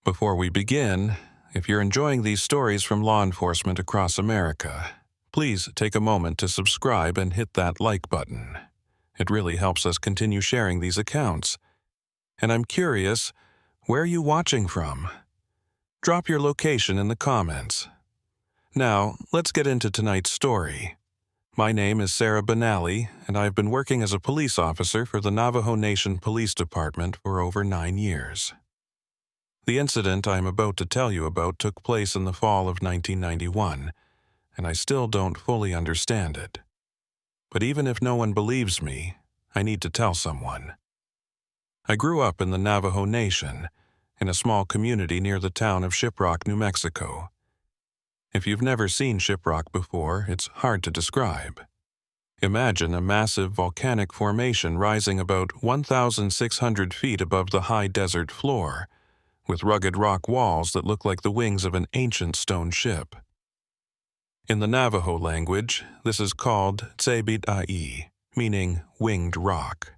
Before we begin, if you're enjoying these stories from law enforcement across America, please take a moment to subscribe and hit that like button. It really helps us continue sharing these accounts. And I'm curious, where are you watching from? Drop your location in the comments. Now, let's get into tonight's story. My name is Sarah Benally, and I've been working as a police officer for the Navajo Nation Police Department for over 9 years. The incident I'm about to tell you about took place in the fall of 1991, and I still don't fully understand it. But even if no one believes me, I need to tell someone. I grew up in the Navajo Nation, in a small community near the town of Shiprock, New Mexico. If you've never seen Shiprock before, it's hard to describe. Imagine a massive volcanic formation rising about 1,600 feet above the high desert floor, with rugged rock walls that look like the wings of an ancient stone ship. In the Navajo language, this is called Tsebitai, meaning winged rock.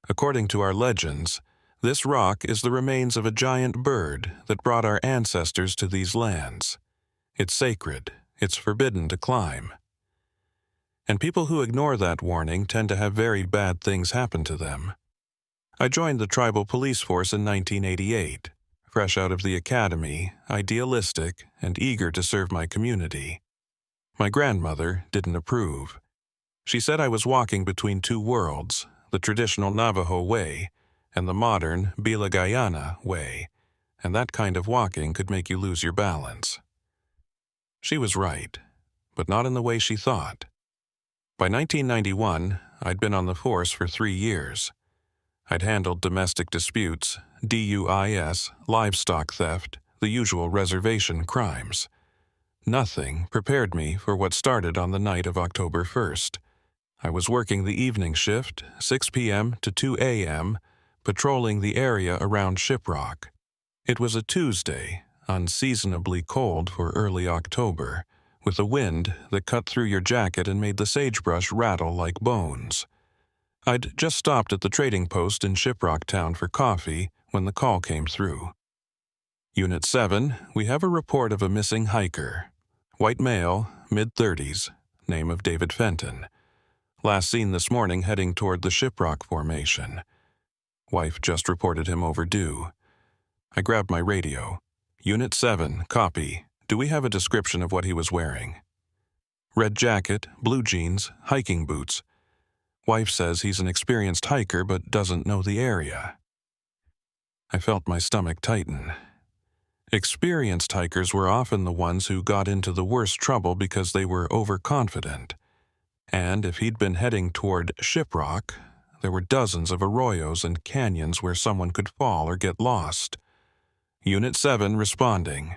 According to our legends, this rock is the remains of a giant bird that brought our ancestors to these lands. It's sacred. It's forbidden to climb. And people who ignore that warning tend to have very bad things happen to them. I joined the tribal police force in 1988, fresh out of the academy, idealistic, and eager to serve my community. My grandmother didn't approve. She said I was walking between two worlds, the traditional Navajo way and the modern Bilagayana way, and that kind of walking could make you lose your balance. She was right, but not in the way she thought. By 1991, I'd been on the force for 3 years. I'd handled domestic disputes, DUIs, livestock theft, the usual reservation crimes. Nothing prepared me for what started on the night of October 1st. I was working the evening shift, 6 p.m. to 2 a.m., patrolling the area around Shiprock. It was a Tuesday, unseasonably cold for early October, with a wind that cut through your jacket and made the sagebrush rattle like bones. I'd just stopped at the trading post in Shiprock town for coffee when the call came through. Unit 7, we have a report of a missing hiker. White male, mid-30s, name of David Fenton. Last seen this morning heading toward the Shiprock formation. Wife just reported him overdue. I grabbed my radio. Unit 7, copy. Do we have a description of what he was wearing? Red jacket, blue jeans, hiking boots. Wife says he's an experienced hiker but doesn't know the area. I felt my stomach tighten. Experienced hikers were often the ones who got into the worst trouble because they were overconfident. And if he'd been heading toward Shiprock, there were dozens of arroyos and canyons where someone could fall or get lost. Unit 7 responding.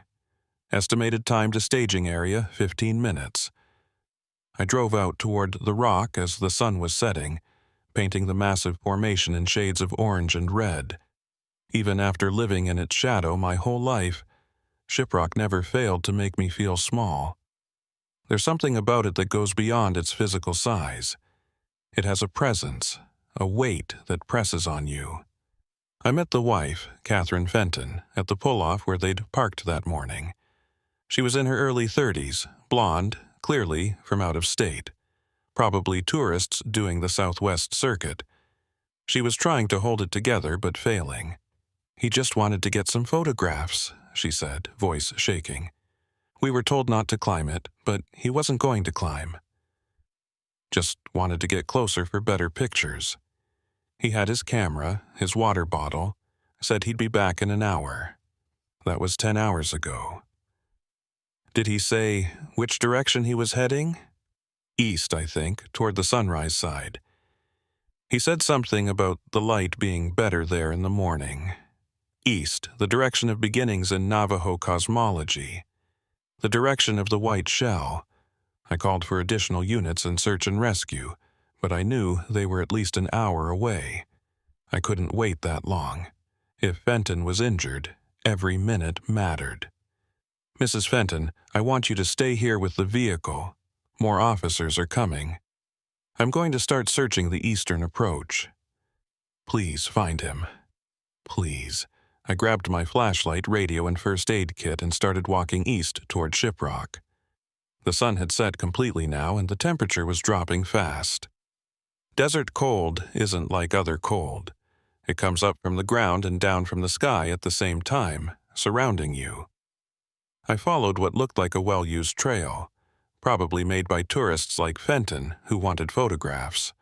Estimated time to staging area, 15 minutes. I drove out toward the rock as the sun was setting, painting the massive formation in shades of orange and red. Even after living in its shadow my whole life, Shiprock never failed to make me feel small. There's something about it that goes beyond its physical size. It has a presence, a weight that presses on you. I met the wife, Catherine Fenton, at the pull-off where they'd parked that morning. She was in her early 30s, blonde, clearly from out of state. Probably tourists doing the Southwest Circuit. She was trying to hold it together but failing. "He just wanted to get some photographs," she said, voice shaking. "We were told not to climb it, but he wasn't going to climb. Just wanted to get closer for better pictures. He had his camera, his water bottle, said he'd be back in an hour. That was 10 hours ago." "Did he say which direction he was heading?" "East, I think, toward the sunrise side. He said something about the light being better there in the morning. East, the direction of beginnings in Navajo cosmology. The direction of the white shell. I called for additional units in search and rescue, but I knew they were at least an hour away. I couldn't wait that long. If Fenton was injured, every minute mattered. "Mrs. Fenton, I want you to stay here with the vehicle. More officers are coming. I'm going to start searching the eastern approach. Please find him. Please. I grabbed my flashlight, radio, and first aid kit and started walking east toward Shiprock. The sun had set completely now, and the temperature was dropping fast. Desert cold isn't like other cold. It comes up from the ground and down from the sky at the same time, surrounding you. I followed what looked like a well-used trail, probably made by tourists like Fenton who wanted photographs.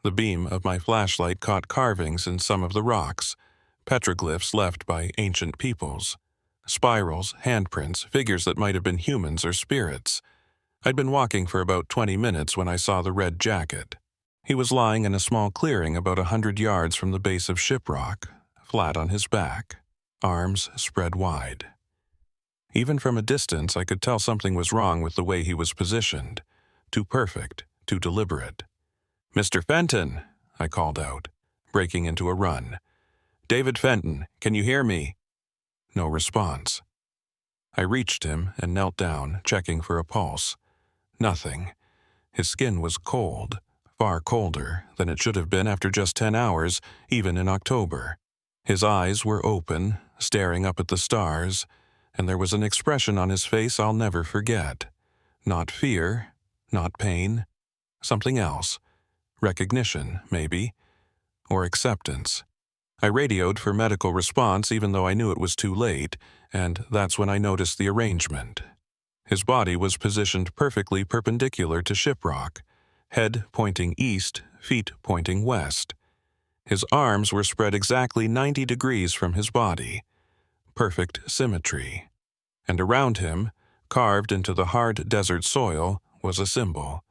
The beam of my flashlight caught carvings in some of the rocks, petroglyphs left by ancient peoples, spirals, handprints, figures that might have been humans or spirits. I'd been walking for about 20 minutes when I saw the red jacket. He was lying in a small clearing about 100 yards from the base of Shiprock, flat on his back, arms spread wide. Even from a distance, I could tell something was wrong with the way he was positioned. Too perfect, too deliberate. "Mr. Fenton," I called out, breaking into a run. "David Fenton, can you hear me?" No response. I reached him and knelt down, checking for a pulse. Nothing. His skin was cold, far colder than it should have been after just 10 hours, even in October. His eyes were open, staring up at the stars, and there was an expression on his face I'll never forget. Not fear, not pain, something else. Recognition, maybe, or acceptance. I radioed for medical response even though I knew it was too late, and that's when I noticed the arrangement. His body was positioned perfectly perpendicular to Shiprock, head pointing east, feet pointing west. His arms were spread exactly 90 degrees from his body. Perfect symmetry. And around him, carved into the hard desert soil, was a symbol.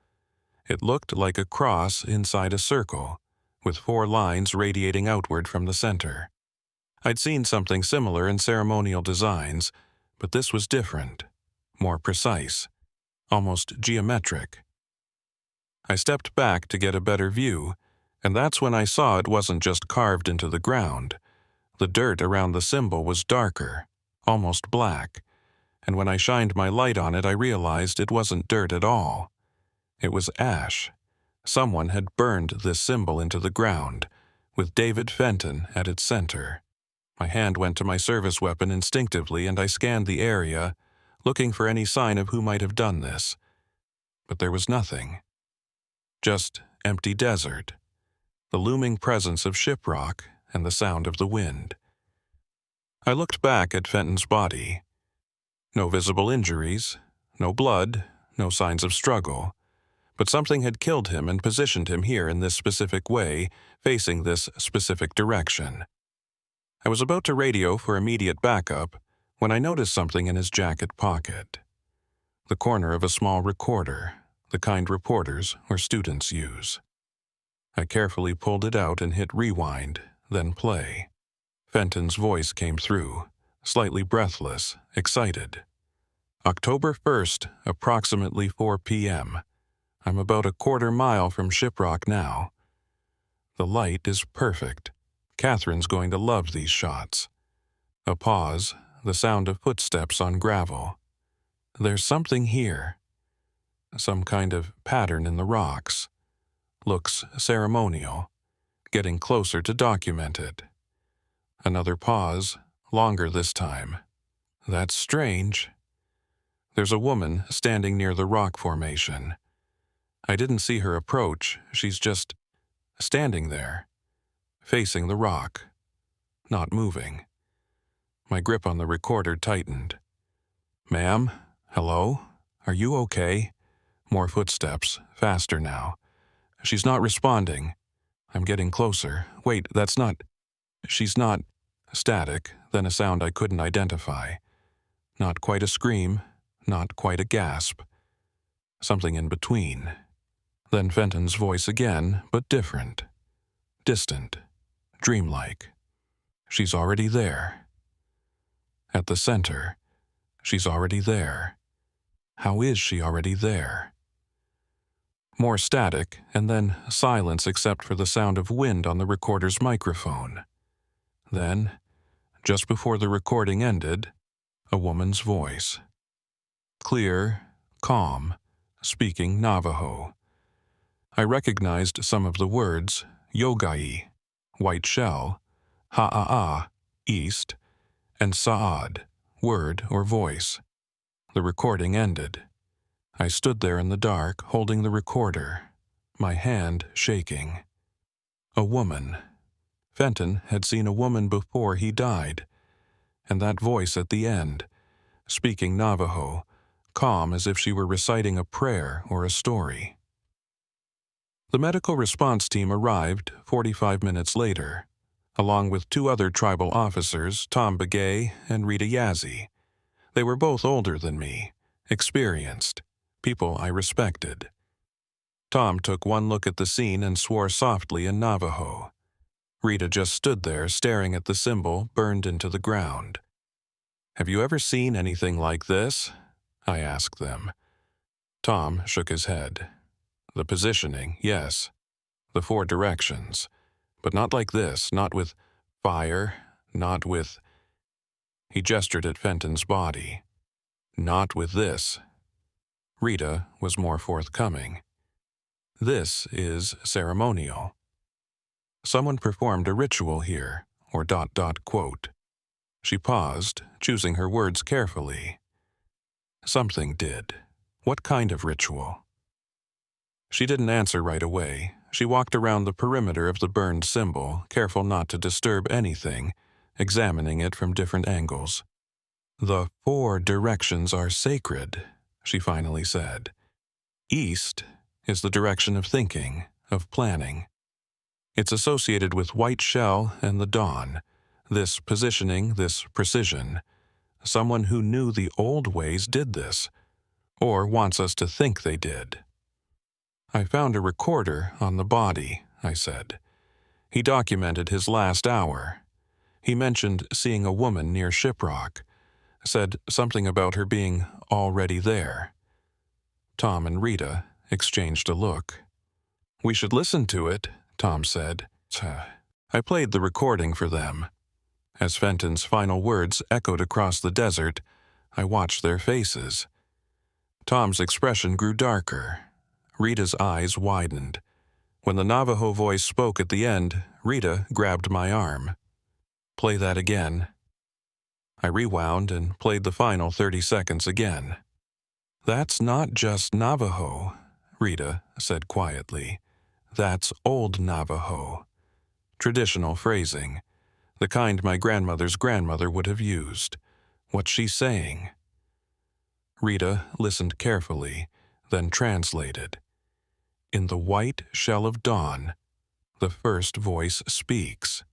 It looked like a cross inside a circle, with 4 lines radiating outward from the center. I'd seen something similar in ceremonial designs, but this was different, more precise, almost geometric. I stepped back to get a better view, and that's when I saw it wasn't just carved into the ground. The dirt around the symbol was darker, almost black, and when I shined my light on it, I realized it wasn't dirt at all. It was ash. Someone had burned this symbol into the ground, with David Fenton at its center. My hand went to my service weapon instinctively, and I scanned the area, looking for any sign of who might have done this. But there was nothing. Just empty desert, the looming presence of Shiprock, and the sound of the wind. I looked back at Fenton's body. No visible injuries, no blood, no signs of struggle. But something had killed him and positioned him here in this specific way, facing this specific direction. I was about to radio for immediate backup when I noticed something in his jacket pocket. The corner of a small recorder, the kind reporters or students use. I carefully pulled it out and hit rewind, then play. Fenton's voice came through, slightly breathless, excited. "October 1st, approximately 4 p.m. I'm about a quarter mile from Shiprock now. The light is perfect. Catherine's going to love these shots." A pause, the sound of footsteps on gravel. "There's something here. Some kind of pattern in the rocks. Looks ceremonial. Getting closer to document it." Another pause, longer this time. "That's strange." There's a woman standing near the rock formation. I didn't see her approach, she's just standing there, facing the rock, not moving. My grip on the recorder tightened. "Ma'am? Hello? Are you okay?" More footsteps, faster now. "She's not responding." I'm getting closer. "Wait, that's not..." "She's not..." Static, then a sound I couldn't identify. Not quite a scream, not quite a gasp. Something in between. Then Fenton's voice again, but different. Distant. Dreamlike. "She's already there." At the center. She's already there. How is she already there? More static, and then silence except for the sound of wind on the recorder's microphone. Then, just before the recording ended, a woman's voice. Clear, calm, speaking Navajo. I recognized some of the words: yogai, white shell, ha'a'a, east, and Saad, word or voice. The recording ended. I stood there in the dark, holding the recorder, my hand shaking. A woman. Fenton had seen a woman before he died, and that voice at the end, speaking Navajo, calm as if she were reciting a prayer or a story. The medical response team arrived 45 minutes later, along with 2 other tribal officers, Tom Begay and Rita Yazzie. They were both older than me, experienced, people I respected. Tom took one look at the scene and swore softly in Navajo. Rita just stood there staring at the symbol burned into the ground. "Have you ever seen anything like this?" I asked them. Tom shook his head. "The positioning, yes. The 4 directions. But not like this, not with fire, not with—" He gestured at Fenton's body. "Not with this." Rita was more forthcoming. "This is ceremonial. Someone performed a ritual here, or ... quote. She paused, choosing her words carefully. Something did. What kind of ritual? She didn't answer right away. She walked around the perimeter of the burned symbol, careful not to disturb anything, examining it from different angles. "The 4 directions are sacred," she finally said. "East is the direction of thinking, of planning. It's associated with white shell and the dawn, this positioning, this precision. Someone who knew the old ways did this, or wants us to think they did." "I found a recorder on the body," I said. "He documented his last hour. He mentioned seeing a woman near Shiprock, said something about her being already there." Tom and Rita exchanged a look. "We should listen to it," Tom said. I played the recording for them. As Fenton's final words echoed across the desert, I watched their faces. Tom's expression grew darker. Rita's eyes widened. When the Navajo voice spoke at the end, Rita grabbed my arm. "Play that again." I rewound and played the final 30 seconds again. "That's not just Navajo," Rita said quietly. "That's Old Navajo. Traditional phrasing, the kind my grandmother's grandmother would have used. What's she saying?" Rita listened carefully, then translated. "In the white shell of dawn, the first voice speaks.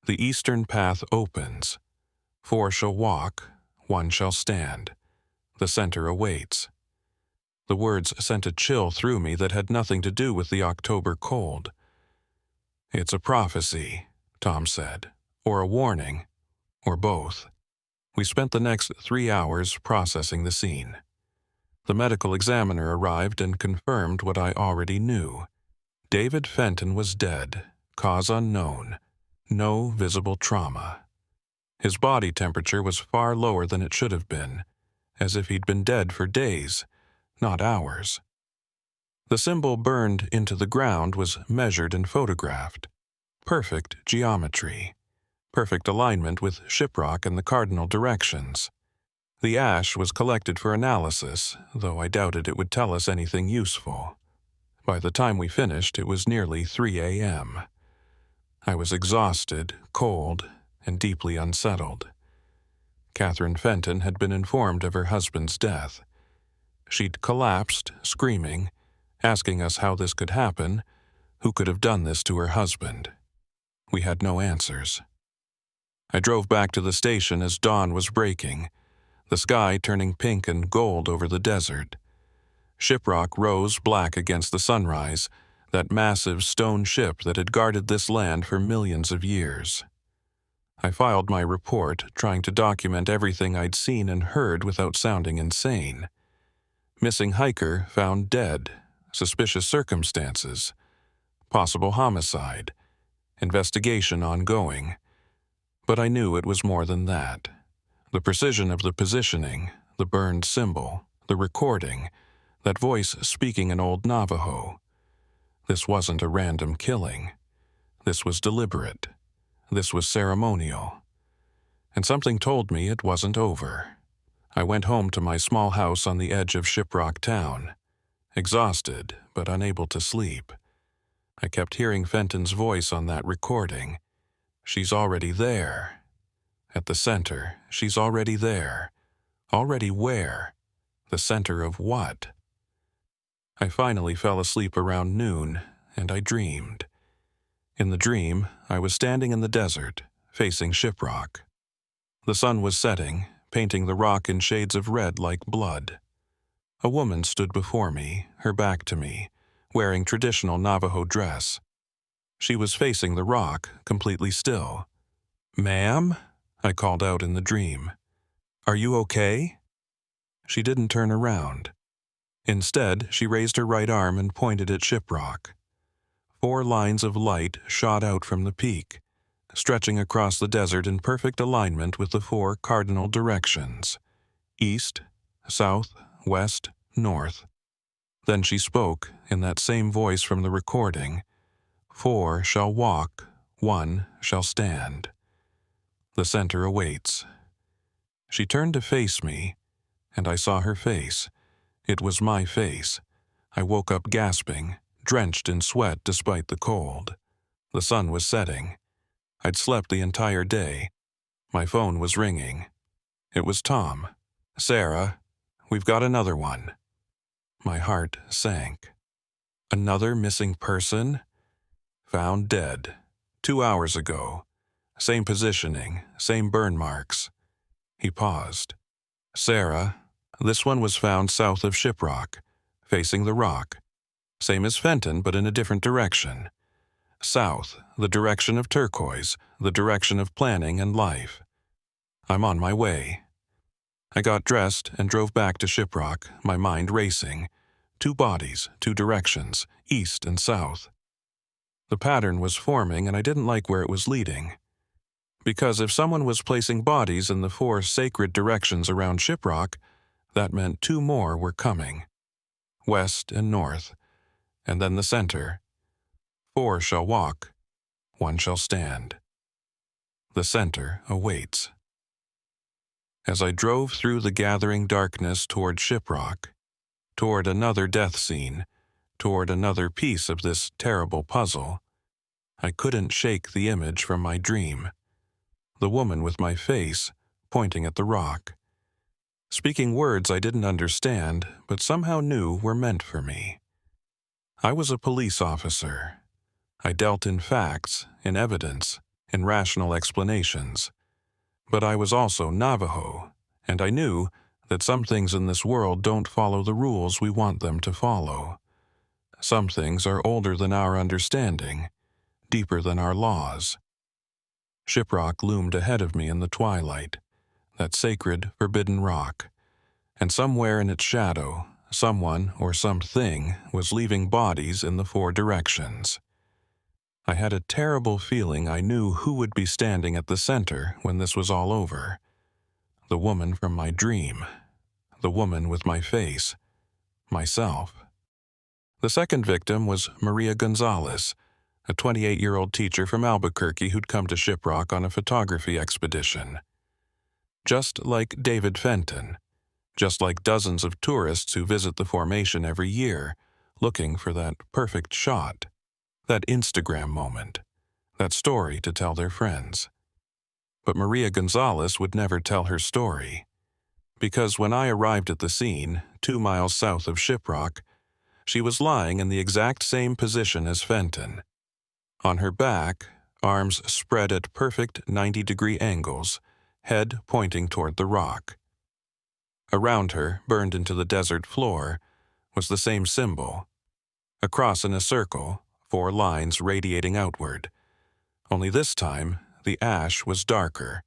The eastern path opens. 4 shall walk, 1 shall stand. The center awaits." The words sent a chill through me that had nothing to do with the October cold. "It's a prophecy," Tom said, "or a warning, or both." We spent the next 3 hours processing the scene. The medical examiner arrived and confirmed what I already knew. David Fenton was dead, cause unknown, no visible trauma. His body temperature was far lower than it should have been, as if he'd been dead for days, not hours. The symbol burned into the ground was measured and photographed. Perfect geometry. Perfect alignment with Shiprock and the cardinal directions. The ash was collected for analysis, though I doubted it would tell us anything useful. By the time we finished, it was nearly 3 a.m. I was exhausted, cold, and deeply unsettled. Catherine Fenton had been informed of her husband's death. She'd collapsed, screaming, asking us how this could happen, who could have done this to her husband. We had no answers. I drove back to the station as dawn was breaking, the sky turning pink and gold over the desert. Shiprock rose black against the sunrise, that massive stone ship that had guarded this land for millions of years. I filed my report, trying to document everything I'd seen and heard without sounding insane. Missing hiker found dead, suspicious circumstances, possible homicide, investigation ongoing. But I knew it was more than that. The precision of the positioning, the burned symbol, the recording, that voice speaking in Old Navajo. This wasn't a random killing. This was deliberate. This was ceremonial. and something told me it wasn't over. I went home to my small house on the edge of Shiprock town, exhausted but unable to sleep. I kept hearing Fenton's voice on that recording. She's already there. At the center, she's already there. Already where? The center of what? I finally fell asleep around noon, and I dreamed. In the dream, I was standing in the desert, facing Shiprock. The sun was setting, painting the rock in shades of red like blood. A woman stood before me, her back to me, wearing traditional Navajo dress. She was facing the rock, completely still. "Ma'am?" I called out in the dream. "Are you okay?" She didn't turn around. Instead, she raised her right arm and pointed at Shiprock. 4 lines of light shot out from the peak, stretching across the desert in perfect alignment with the 4 cardinal directions: east, south, west, north. Then she spoke, in that same voice from the recording, 4 shall walk, 1 shall stand. The center awaits. She turned to face me, and I saw her face. It was my face. I woke up gasping, drenched in sweat despite the cold. The sun was setting. I'd slept the entire day. My phone was ringing. It was Tom. "Sarah, we've got another one." My heart sank. Another missing person? Found dead. 2 hours ago. Same positioning, same burn marks. He paused. "Sarah, this one was found south of Shiprock, facing the rock. Same as Fenton, but in a different direction. South, the direction of turquoise, the direction of planning and life. I'm on my way." I got dressed and drove back to Shiprock, my mind racing. 2 bodies, 2 directions, east and south. The pattern was forming, and I didn't like where it was leading. Because if someone was placing bodies in the 4 sacred directions around Shiprock, that meant 2 more were coming. West and north, and then the center. 4 shall walk, 1 shall stand. The center awaits. As I drove through the gathering darkness toward Shiprock, toward another death scene, toward another piece of this terrible puzzle, I couldn't shake the image from my dream. The woman with my face, pointing at the rock. Speaking words I didn't understand, but somehow knew were meant for me. I was a police officer. I dealt in facts, in evidence, in rational explanations. But I was also Navajo, and I knew that some things in this world don't follow the rules we want them to follow. Some things are older than our understanding, deeper than our laws. Shiprock loomed ahead of me in the twilight, that sacred, forbidden rock, and somewhere in its shadow, someone or something was leaving bodies in the 4 directions. I had a terrible feeling I knew who would be standing at the center when this was all over. The woman from my dream. The woman with my face. Myself. The second victim was Maria Gonzalez, a 28-year-old teacher from Albuquerque who'd come to Shiprock on a photography expedition. Just like David Fenton, just like dozens of tourists who visit the formation every year, looking for that perfect shot, that Instagram moment, that story to tell their friends. But Maria Gonzalez would never tell her story, because when I arrived at the scene, 2 miles south of Shiprock, she was lying in the exact same position as Fenton. On her back, arms spread at perfect 90-degree angles, head pointing toward the rock. Around her, burned into the desert floor, was the same symbol. A cross in a circle, 4 lines radiating outward. Only this time, the ash was darker,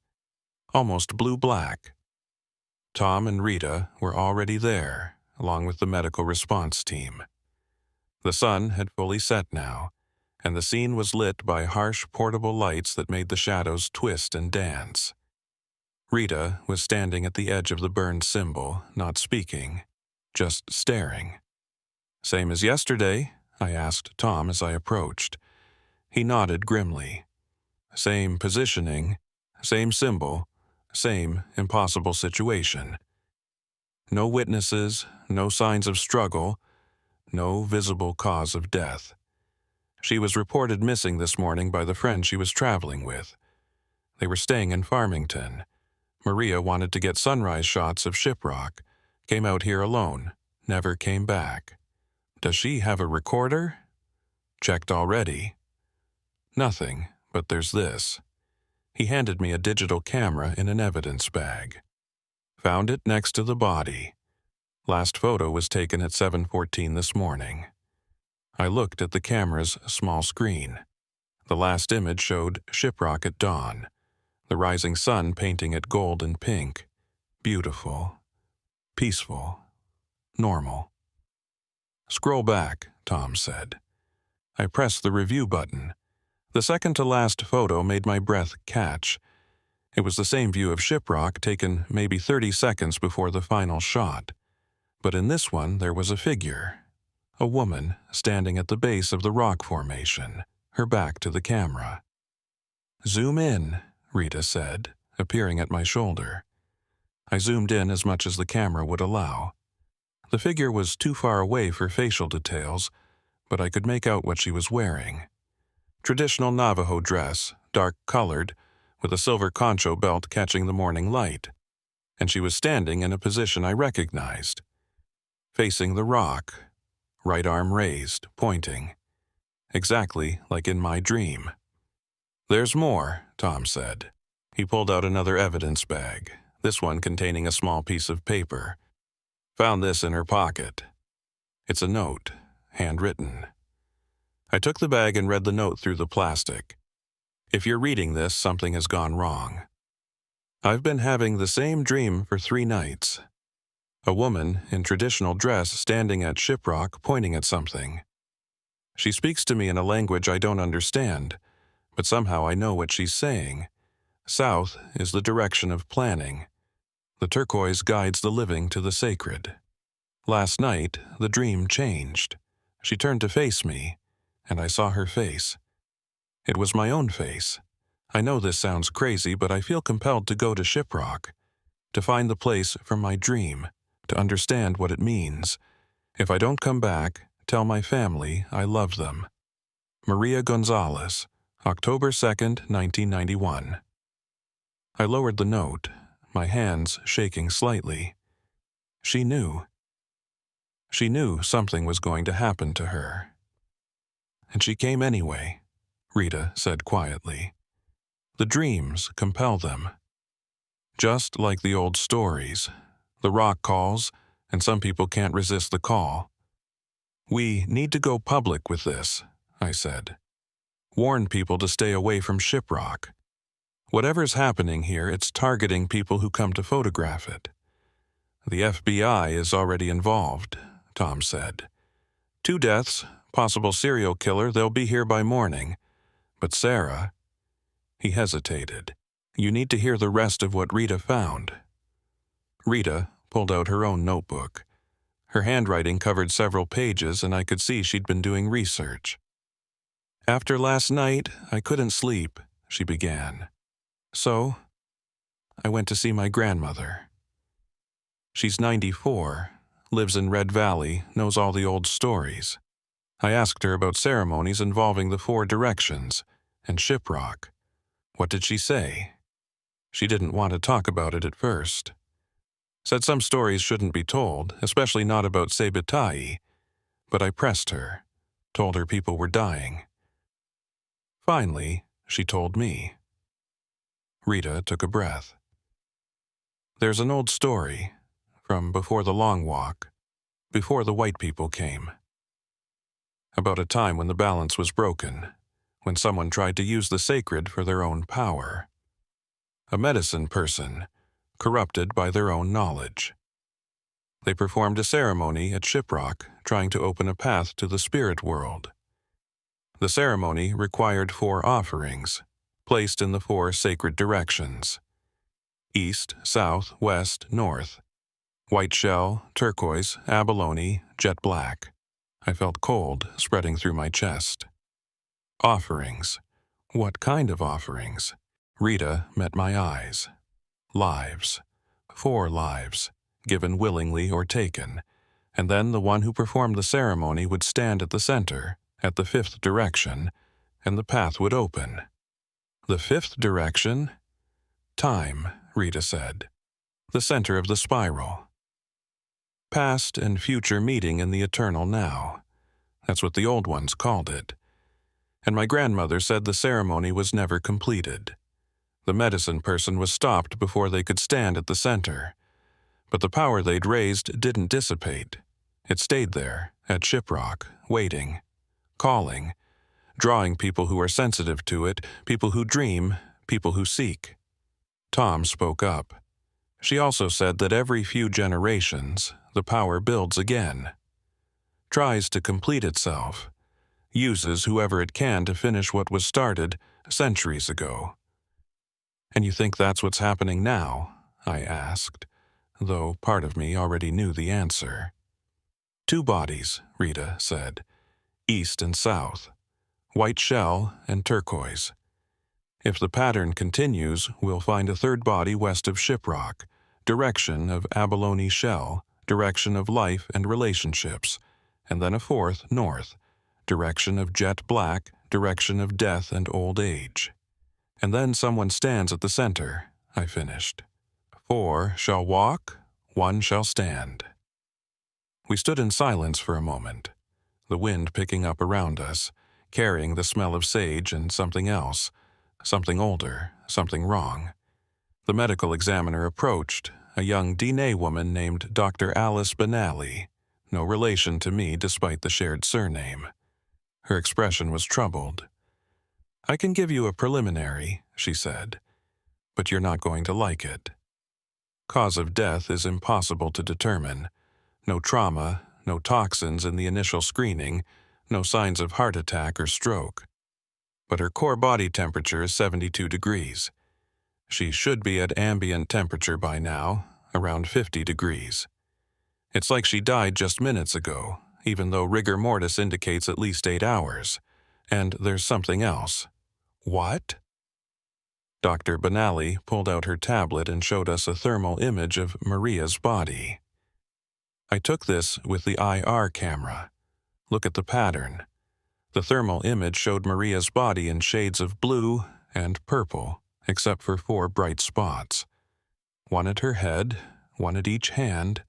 almost blue-black. Tom and Rita were already there, along with the medical response team. The sun had fully set now, and the scene was lit by harsh portable lights that made the shadows twist and dance. Rita was standing at the edge of the burned symbol, not speaking, just staring. "Same as yesterday?" I asked Tom as I approached. He nodded grimly. "Same positioning, same symbol, same impossible situation. No witnesses, no signs of struggle, no visible cause of death. She was reported missing this morning by the friend she was traveling with. They were staying in Farmington. Maria wanted to get sunrise shots of Shiprock, came out here alone, never came back. Does she have a recorder? Checked already. Nothing, but there's this. He handed me a digital camera in an evidence bag. Found it next to the body. Last photo was taken at 7:14 this morning. I looked at the camera's small screen. The last image showed Shiprock at dawn, the rising sun painting it gold and pink. Beautiful, peaceful, normal. Scroll back, Tom said. I pressed the review button. The second-to-last photo made my breath catch. It was the same view of Shiprock taken maybe 30 seconds before the final shot. But in this one, there was a figure. A woman standing at the base of the rock formation, her back to the camera. Zoom in, Rita said, appearing at my shoulder. I zoomed in as much as the camera would allow. The figure was too far away for facial details, but I could make out what she was wearing. Traditional Navajo dress, dark-colored, with a silver concho belt catching the morning light, and she was standing in a position I recognized. Facing the rock, right arm raised, pointing. Exactly like in my dream. There's more, Tom said. He pulled out another evidence bag, this one containing a small piece of paper. Found this in her pocket. It's a note, handwritten. I took the bag and read the note through the plastic. If you're reading this, something has gone wrong. I've been having the same dream for 3 nights. A woman in traditional dress standing at Shiprock pointing at something. She speaks to me in a language I don't understand, but somehow I know what she's saying. South is the direction of planning. The turquoise guides the living to the sacred. Last night, the dream changed. She turned to face me, and I saw her face. It was my own face. I know this sounds crazy, but I feel compelled to go to Shiprock, to find the place from my dream, to understand what it means. If I don't come back, tell my family I love them. Maria Gonzalez, October 2nd, 1991. I lowered the note, my hands shaking slightly. She knew. She knew something was going to happen to her. And she came anyway, Rita said quietly. The dreams compel them. Just like the old stories, the rock calls, and some people can't resist the call. We need to go public with this, I said. Warn people to stay away from Shiprock. Whatever's happening here, it's targeting people who come to photograph it. The FBI is already involved, Tom said. 2 deaths, possible serial killer, they'll be here by morning. But Sarah... He hesitated. You need to hear the rest of what Rita found. Rita pulled out her own notebook. Her handwriting covered several pages, and I could see she'd been doing research. After last night, I couldn't sleep, she began. So, I went to see my grandmother. She's 94, lives in Red Valley, knows all the old stories. I asked her about ceremonies involving the 4 directions and Shiprock. What did she say? She didn't want to talk about it at first. Said some stories shouldn't be told, especially not about Sebitai. But I pressed her, told her people were dying. Finally, she told me. Rita took a breath. There's an old story, from before the Long Walk, before the white people came. About a time when the balance was broken, when someone tried to use the sacred for their own power. A medicine person, corrupted by their own knowledge. They performed a ceremony at Shiprock, trying to open a path to the spirit world. The ceremony required 4 offerings, placed in the 4 sacred directions. East, south, west, north. White shell, turquoise, abalone, jet black. I felt cold spreading through my chest. Offerings. What kind of offerings? Rita met my eyes. Lives. 4 lives, given willingly or taken, and then the one who performed the ceremony would stand at the center, at the 5th direction, and the path would open. The 5th direction? Time, Rita said. The center of the spiral. Past and future meeting in the eternal now. That's what the old ones called it. And my grandmother said the ceremony was never completed. The medicine person was stopped before they could stand at the center. But the power they'd raised didn't dissipate. It stayed there, at Shiprock, waiting, calling, drawing people who are sensitive to it, people who dream, people who seek. Tom spoke up. She also said that every few generations, the power builds again, tries to complete itself, uses whoever it can to finish what was started centuries ago. And you think that's what's happening now? I asked, though part of me already knew the answer. 2 bodies, Rita said, east and south, white shell and turquoise. If the pattern continues, we'll find a 3rd body west of Shiprock, direction of abalone shell, direction of life and relationships, and then a 4th north, direction of jet black, direction of death and old age. And then someone stands at the center, I finished. 4 shall walk, 1 shall stand. We stood in silence for a moment, the wind picking up around us, carrying the smell of sage and something else, something older, something wrong. The medical examiner approached, a young Diné woman named Dr. Alice Benally, no relation to me despite the shared surname. Her expression was troubled. "I can give you a preliminary," she said, "but you're not going to like it. Cause of death is impossible to determine. No trauma, no toxins in the initial screening, no signs of heart attack or stroke. But her core body temperature is 72 degrees. She should be at ambient temperature by now, around 50 degrees. It's like she died just minutes ago, even though rigor mortis indicates at least 8 hours. And there's something else." "What?" Dr. Benally pulled out her tablet and showed us a thermal image of Maria's body. I took this with the IR camera. Look at the pattern. The thermal image showed Maria's body in shades of blue and purple, except for 4 bright spots. 1 at her head, 1 at each hand,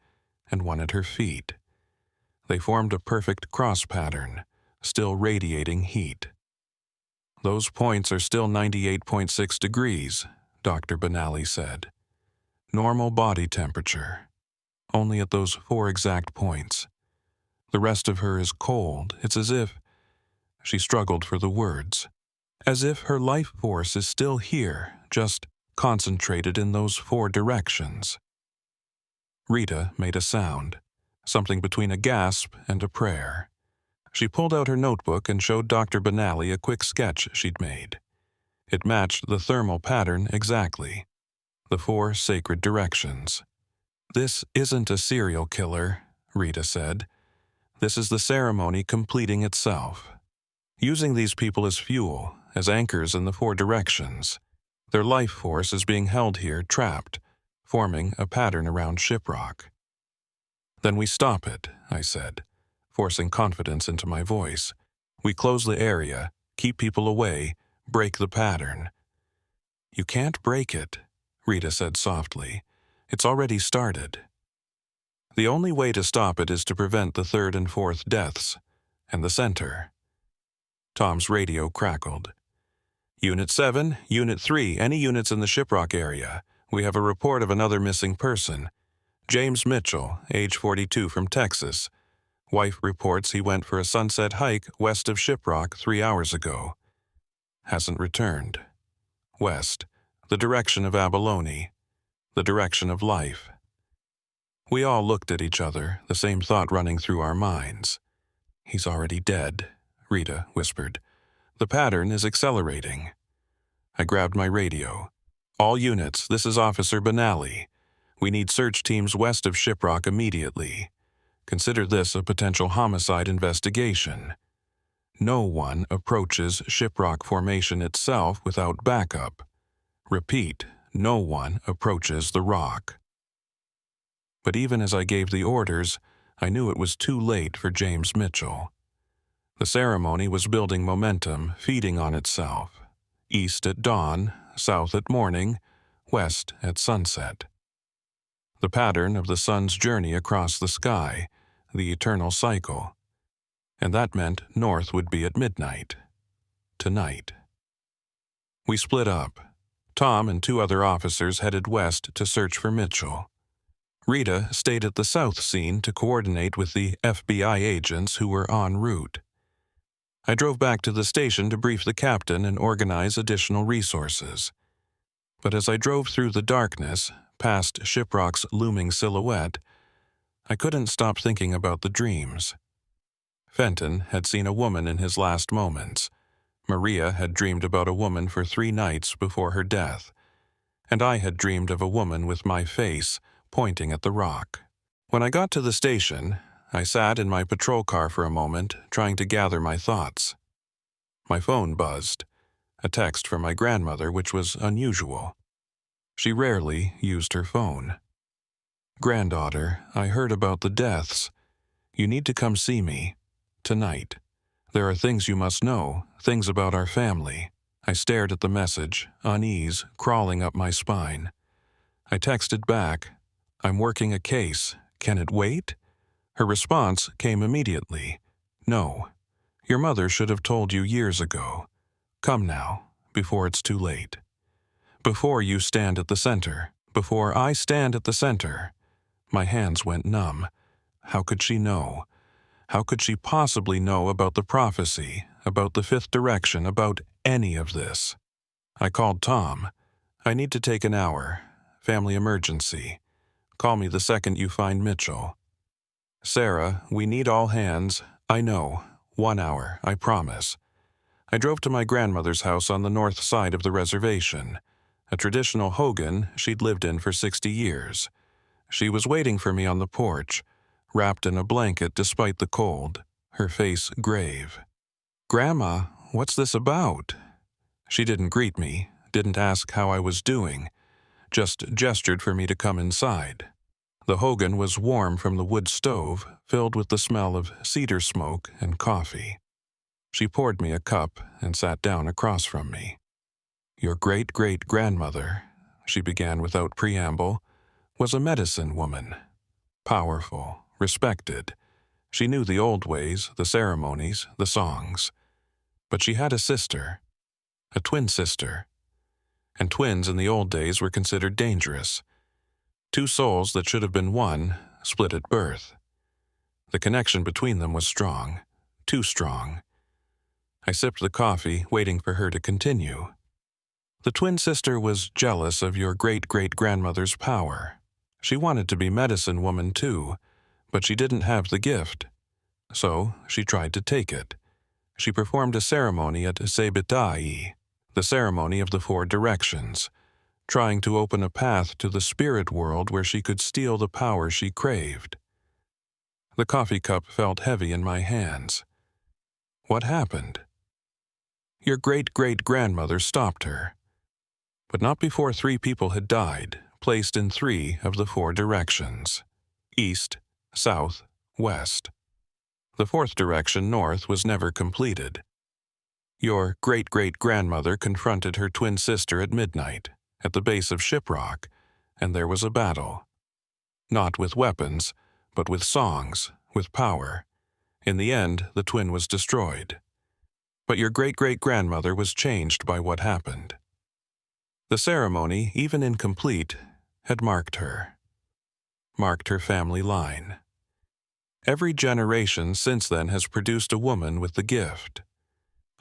and 1 at her feet. They formed a perfect cross pattern, still radiating heat. "Those points are still 98.6 degrees, Dr. Benally said. "Normal body temperature. Only at those 4 exact points. The rest of her is cold. It's as if—" She struggled for the words. "As if her life force is still here, just concentrated in those 4 directions." Rita made a sound, something between a gasp and a prayer. She pulled out her notebook and showed Dr. Benally a quick sketch she'd made. It matched the thermal pattern exactly. The 4 sacred directions. "This isn't a serial killer," Rita said. "This is the ceremony completing itself. Using these people as fuel, as anchors in the 4 directions. Their life force is being held here trapped, forming a pattern around Shiprock." "Then we stop it," I said, forcing confidence into my voice. "We close the area, keep people away, break the pattern." "You can't break it," Rita said softly. "It's already started. The only way to stop it is to prevent the 3rd and 4th deaths, and the center." Tom's radio crackled. "Unit 7, Unit 3, any units in the Shiprock area. We have a report of another missing person. James Mitchell, age 42, from Texas. Wife reports he went for a sunset hike west of Shiprock 3 hours ago. Hasn't returned. West, the direction of abalone, the direction of life." We all looked at each other, the same thought running through our minds. "He's already dead," Rita whispered. "The pattern is accelerating." I grabbed my radio. "All units, this is Officer Benally. We need search teams west of Shiprock immediately. Consider this a potential homicide investigation. No one approaches Shiprock Formation itself without backup. Repeat, no one approaches the rock. But even as I gave the orders, I knew it was too late for James Mitchell. The ceremony was building momentum, feeding on itself. East at dawn, south at morning, west at sunset. The pattern of the sun's journey across the sky, the eternal cycle. And that meant north would be at midnight. Tonight. We split up. Tom and 2 other officers headed west to search for Mitchell. Rita stayed at the south scene to coordinate with the FBI agents who were en route. I drove back to the station to brief the captain and organize additional resources. But as I drove through the darkness, past Shiprock's looming silhouette, I couldn't stop thinking about the dreams. Fenton had seen a woman in his last moments. Maria had dreamed about a woman for 3 nights before her death, and I had dreamed of a woman with my face pointing at the rock. When I got to the station, I sat in my patrol car for a moment, trying to gather my thoughts. My phone buzzed, a text from my grandmother, which was unusual. She rarely used her phone. "Granddaughter, I heard about the deaths. You need to come see me. Tonight. There are things you must know, things about our family." I stared at the message, unease crawling up my spine. I texted back, "I'm working a case. Can it wait?" Her response came immediately. "No. Your mother should have told you years ago. Come now, before it's too late. Before you stand at the center. Before I stand at the center." My hands went numb. How could she know? How could she possibly know about the prophecy, about the 5th direction, about any of this? I called Tom. "I need to take an hour. Family emergency. Call me the second you find Mitchell." "Sarah, we need all hands." "I know. 1 hour, I promise." I drove to my grandmother's house on the north side of the reservation, a traditional hogan she'd lived in for 60 years. She was waiting for me on the porch, wrapped in a blanket despite the cold, her face grave. "Grandma, what's this about?" She didn't greet me, didn't ask how I was doing, just gestured for me to come inside. The hogan was warm from the wood stove, filled with the smell of cedar smoke and coffee. She poured me a cup and sat down across from me. "Your great-great-grandmother," she began without preamble, "was a medicine woman. Powerful, respected. She knew the old ways, the ceremonies, the songs. But she had a sister, a twin sister. And twins in the old days were considered dangerous. 2 souls that should have been one, split at birth. The connection between them was strong, too strong." I sipped the coffee, waiting for her to continue. "The twin sister was jealous of your great-great-grandmother's power. She wanted to be medicine woman too, but she didn't have the gift. So she tried to take it. She performed a ceremony at Sebitai, the ceremony of the 4 directions, trying to open a path to the spirit world where she could steal the power she craved." The coffee cup felt heavy in my hands. "What happened?" "Your great-great-grandmother stopped her. But not before 3 people had died, placed in 3 of the 4 directions. East, south, west. The 4th direction, north, was never completed. Your great-great-grandmother confronted her twin sister at midnight, at the base of Shiprock, and there was a battle. Not with weapons, but with songs, with power. In the end, the twin was destroyed. But your great-great-grandmother was changed by what happened. The ceremony, even incomplete, had marked her family line. Every generation since then has produced a woman with the gift.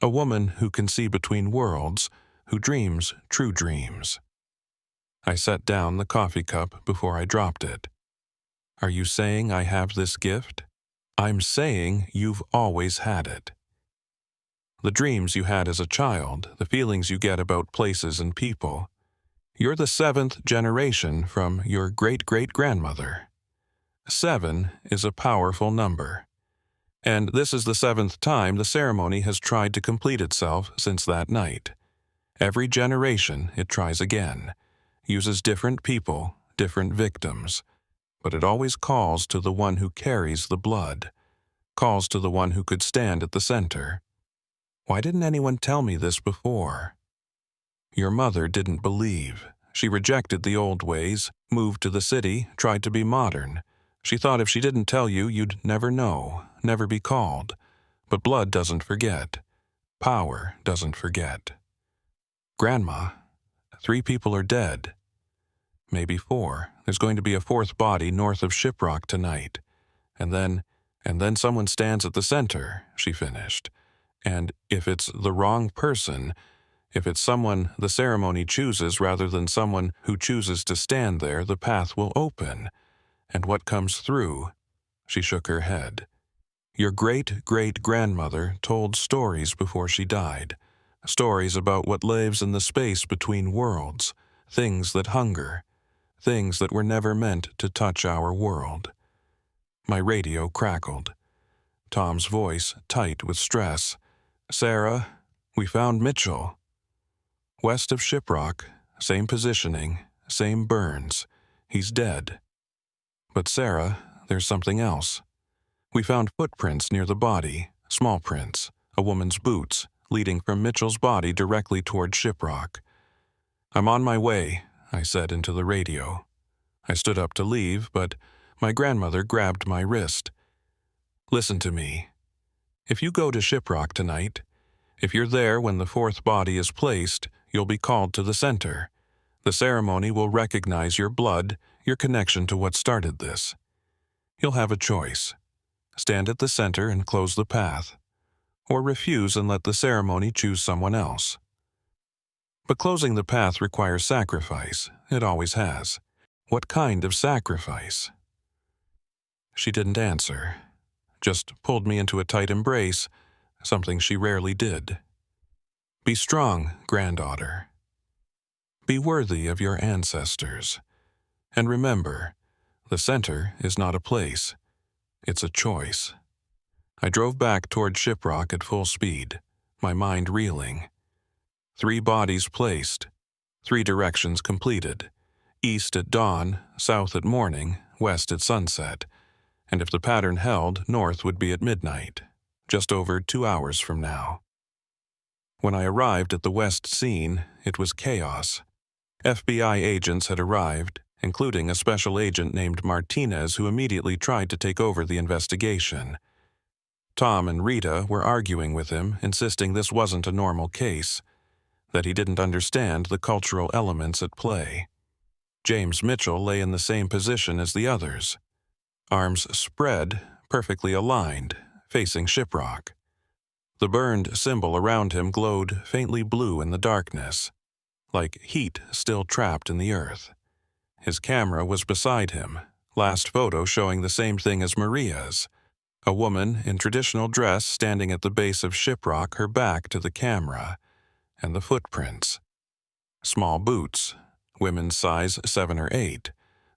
A woman who can see between worlds, who dreams true dreams." I set down the coffee cup before I dropped it. "Are you saying I have this gift?" "I'm saying you've always had it. The dreams you had as a child, the feelings you get about places and people. You're the 7th generation from your great-great-grandmother. 7 is a powerful number. And this is the 7th time the ceremony has tried to complete itself since that night. Every generation it tries again. uses different people, different victims, but it always calls to the one who carries the blood, calls to the one who could stand at the center. Why didn't anyone tell me this before? Your mother didn't believe. She rejected the old ways, moved to the city, tried to be modern. She thought if she didn't tell you, you'd never know, never be called. But blood doesn't forget. Power doesn't forget. Grandma, 3 people are dead. Maybe 4. There's going to be a 4th body north of Shiprock tonight. And then someone stands at the center, she finished. And if it's the wrong person, if it's someone the ceremony chooses rather than someone who chooses to stand there, the path will open. And what comes through? She shook her head. Your great-great-grandmother told stories before she died. Stories about what lives in the space between worlds, things that hunger, things that were never meant to touch our world. My radio crackled. Tom's voice tight with stress. Sarah, we found Mitchell. West of Shiprock, same positioning, same burns. He's dead. But Sarah, there's something else. We found footprints near the body, small prints, a woman's boots, leading from Mitchell's body directly toward Shiprock. I'm on my way, I said into the radio. I stood up to leave, but my grandmother grabbed my wrist. Listen to me. If you go to Shiprock tonight, if you're there when the 4th body is placed, you'll be called to the center. The ceremony will recognize your blood, your connection to what started this. You'll have a choice. Stand at the center and close the path, or refuse and let the ceremony choose someone else. But closing the path requires sacrifice. It always has. What kind of sacrifice? She didn't answer, just pulled me into a tight embrace, something she rarely did. Be strong, granddaughter. Be worthy of your ancestors. And remember, the center is not a place. It's a choice. I drove back toward Shiprock at full speed, my mind reeling. 3 bodies placed, 3 directions completed. East at dawn, south at morning, west at sunset. And if the pattern held, north would be at midnight, just over 2 hours from now. When I arrived at the west scene, it was chaos. FBI agents had arrived, including a special agent named Martinez who immediately tried to take over the investigation. Tom and Rita were arguing with him, insisting this wasn't a normal case, that he didn't understand the cultural elements at play. James Mitchell lay in the same position as the others, arms spread, perfectly aligned, facing Shiprock. The burned symbol around him glowed faintly blue in the darkness, like heat still trapped in the earth. His camera was beside him, last photo showing the same thing as Maria's, a woman in traditional dress standing at the base of Shiprock, her back to the camera, and the footprints. Small boots, women's size 7 or 8,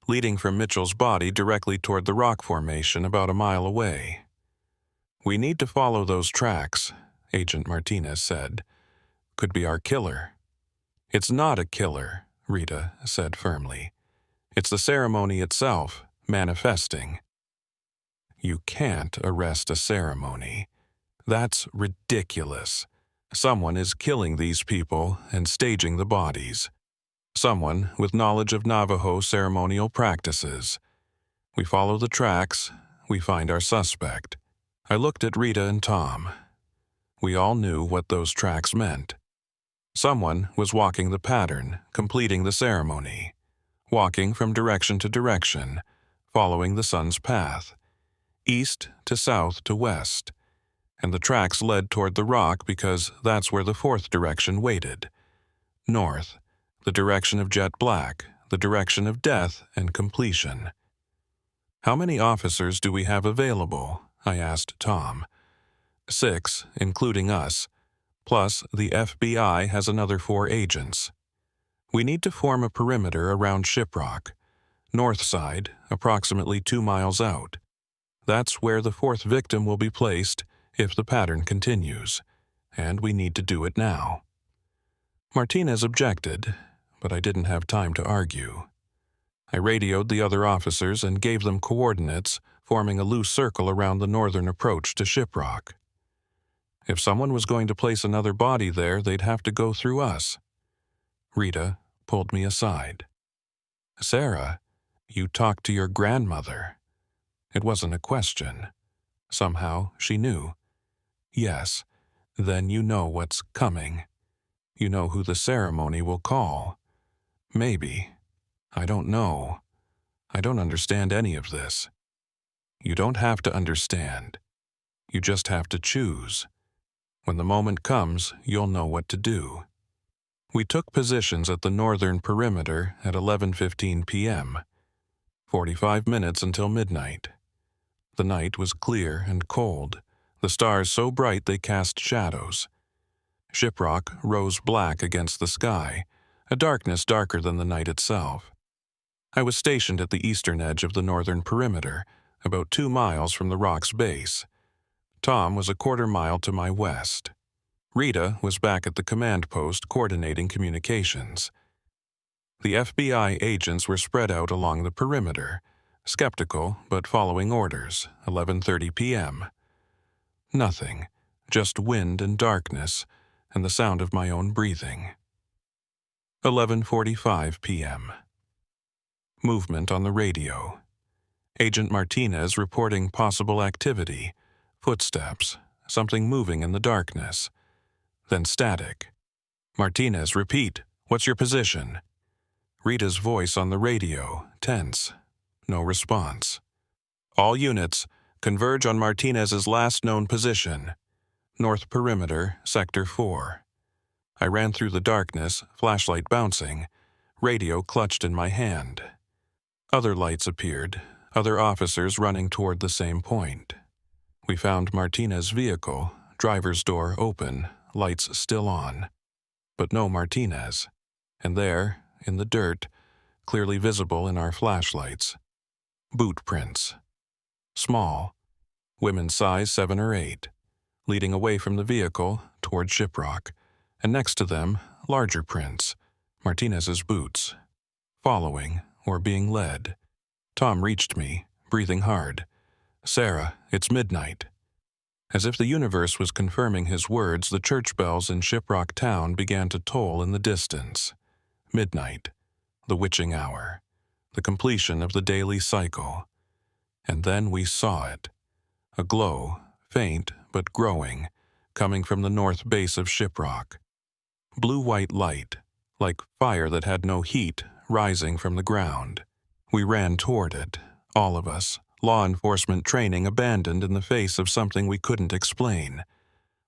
leading from Mitchell's body directly toward the rock formation about a mile away. We need to follow those tracks, Agent Martinez said. Could be our killer. It's not a killer, Rita said firmly. It's the ceremony itself, manifesting. You can't arrest a ceremony. That's ridiculous. Someone is killing these people and staging the bodies. Someone with knowledge of Navajo ceremonial practices. We follow the tracks, we find our suspect. I looked at Rita and Tom. We all knew what those tracks meant. Someone was walking the pattern, completing the ceremony, walking from direction to direction, following the sun's path, east to south to west, and the tracks led toward the rock because that's where the 4th direction waited. North, the direction of jet black, the direction of death and completion. How many officers do we have available? I asked Tom. 6, including us, plus the FBI has another 4 agents. We need to form a perimeter around Shiprock, north side, approximately 2 miles out. That's where the 4th victim will be placed if the pattern continues, and we need to do it now. Martinez objected, but I didn't have time to argue. I radioed the other officers and gave them coordinates, forming a loose circle around the northern approach to Shiprock. If someone was going to place another body there, they'd have to go through us. Rita pulled me aside. "Sarah, you talked to your grandmother." It wasn't a question. Somehow she knew. "Yes, then you know what's coming. You know who the ceremony will call." "Maybe. I don't know. I don't understand any of this." "You don't have to understand. You just have to choose. When the moment comes, you'll know what to do." We took positions at the northern perimeter at 11:15 p.m., 45 minutes until midnight. The night was clear and cold, the stars so bright they cast shadows. Shiprock rose black against the sky, a darkness darker than the night itself. I was stationed at the eastern edge of the northern perimeter, about 2 miles from the rock's base. Tom was a quarter-mile to my west. Rita was back at the command post coordinating communications. The FBI agents were spread out along the perimeter, skeptical but following orders, 11:30 p.m. Nothing, just wind and darkness, and the sound of my own breathing. 11:45 p.m. Movement on the radio. Agent Martinez reporting possible activity, footsteps, something moving in the darkness. Then static. "Martinez, repeat. What's your position?" Rita's voice on the radio, tense. No response. "All units, converge on Martinez's last known position. North Perimeter, Sector 4. I ran through the darkness, flashlight bouncing, radio clutched in my hand. Other lights appeared, other officers running toward the same point. We found Martinez's vehicle, driver's door open, lights still on. But no Martinez. And there, in the dirt, clearly visible in our flashlights, boot prints. Small, women's size 7 or 8, leading away from the vehicle toward Shiprock, and next to them, larger prints, Martinez's boots. Following, or being led. Tom reached me, breathing hard. "Sarah, it's midnight." As if the universe was confirming his words, the church bells in Shiprock town began to toll in the distance. Midnight, the witching hour, the completion of the daily cycle. And then we saw it. A glow, faint but growing, coming from the north base of Shiprock. Blue-white light, like fire that had no heat, rising from the ground. We ran toward it, all of us, law enforcement training abandoned in the face of something we couldn't explain.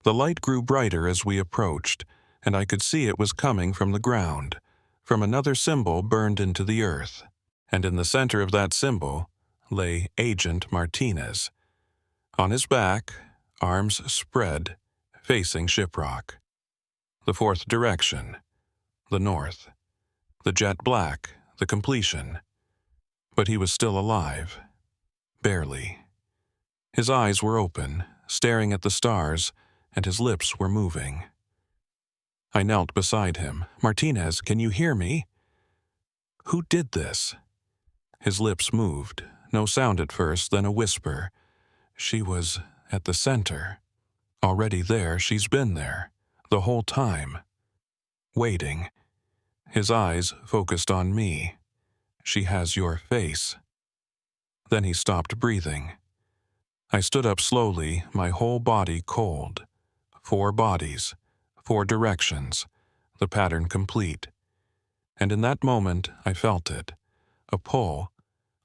The light grew brighter as we approached, and I could see it was coming from the ground, from another symbol burned into the earth. And in the center of that symbol lay Agent Martinez. On his back, arms spread, facing Shiprock. The fourth direction, the north. The jet black, the completion. But he was still alive. Barely. His eyes were open, staring at the stars, and his lips were moving. I knelt beside him. "Martinez, can you hear me?" "Who did this?" His lips moved. No sound at first, then a whisper. "She was at the center. Already there, she's been there. The whole time. Waiting." His eyes focused on me. "She has your face." Then he stopped breathing. I stood up slowly, my whole body cold. 4 bodies, 4 directions, the pattern complete. And in that moment, I felt it. A pull,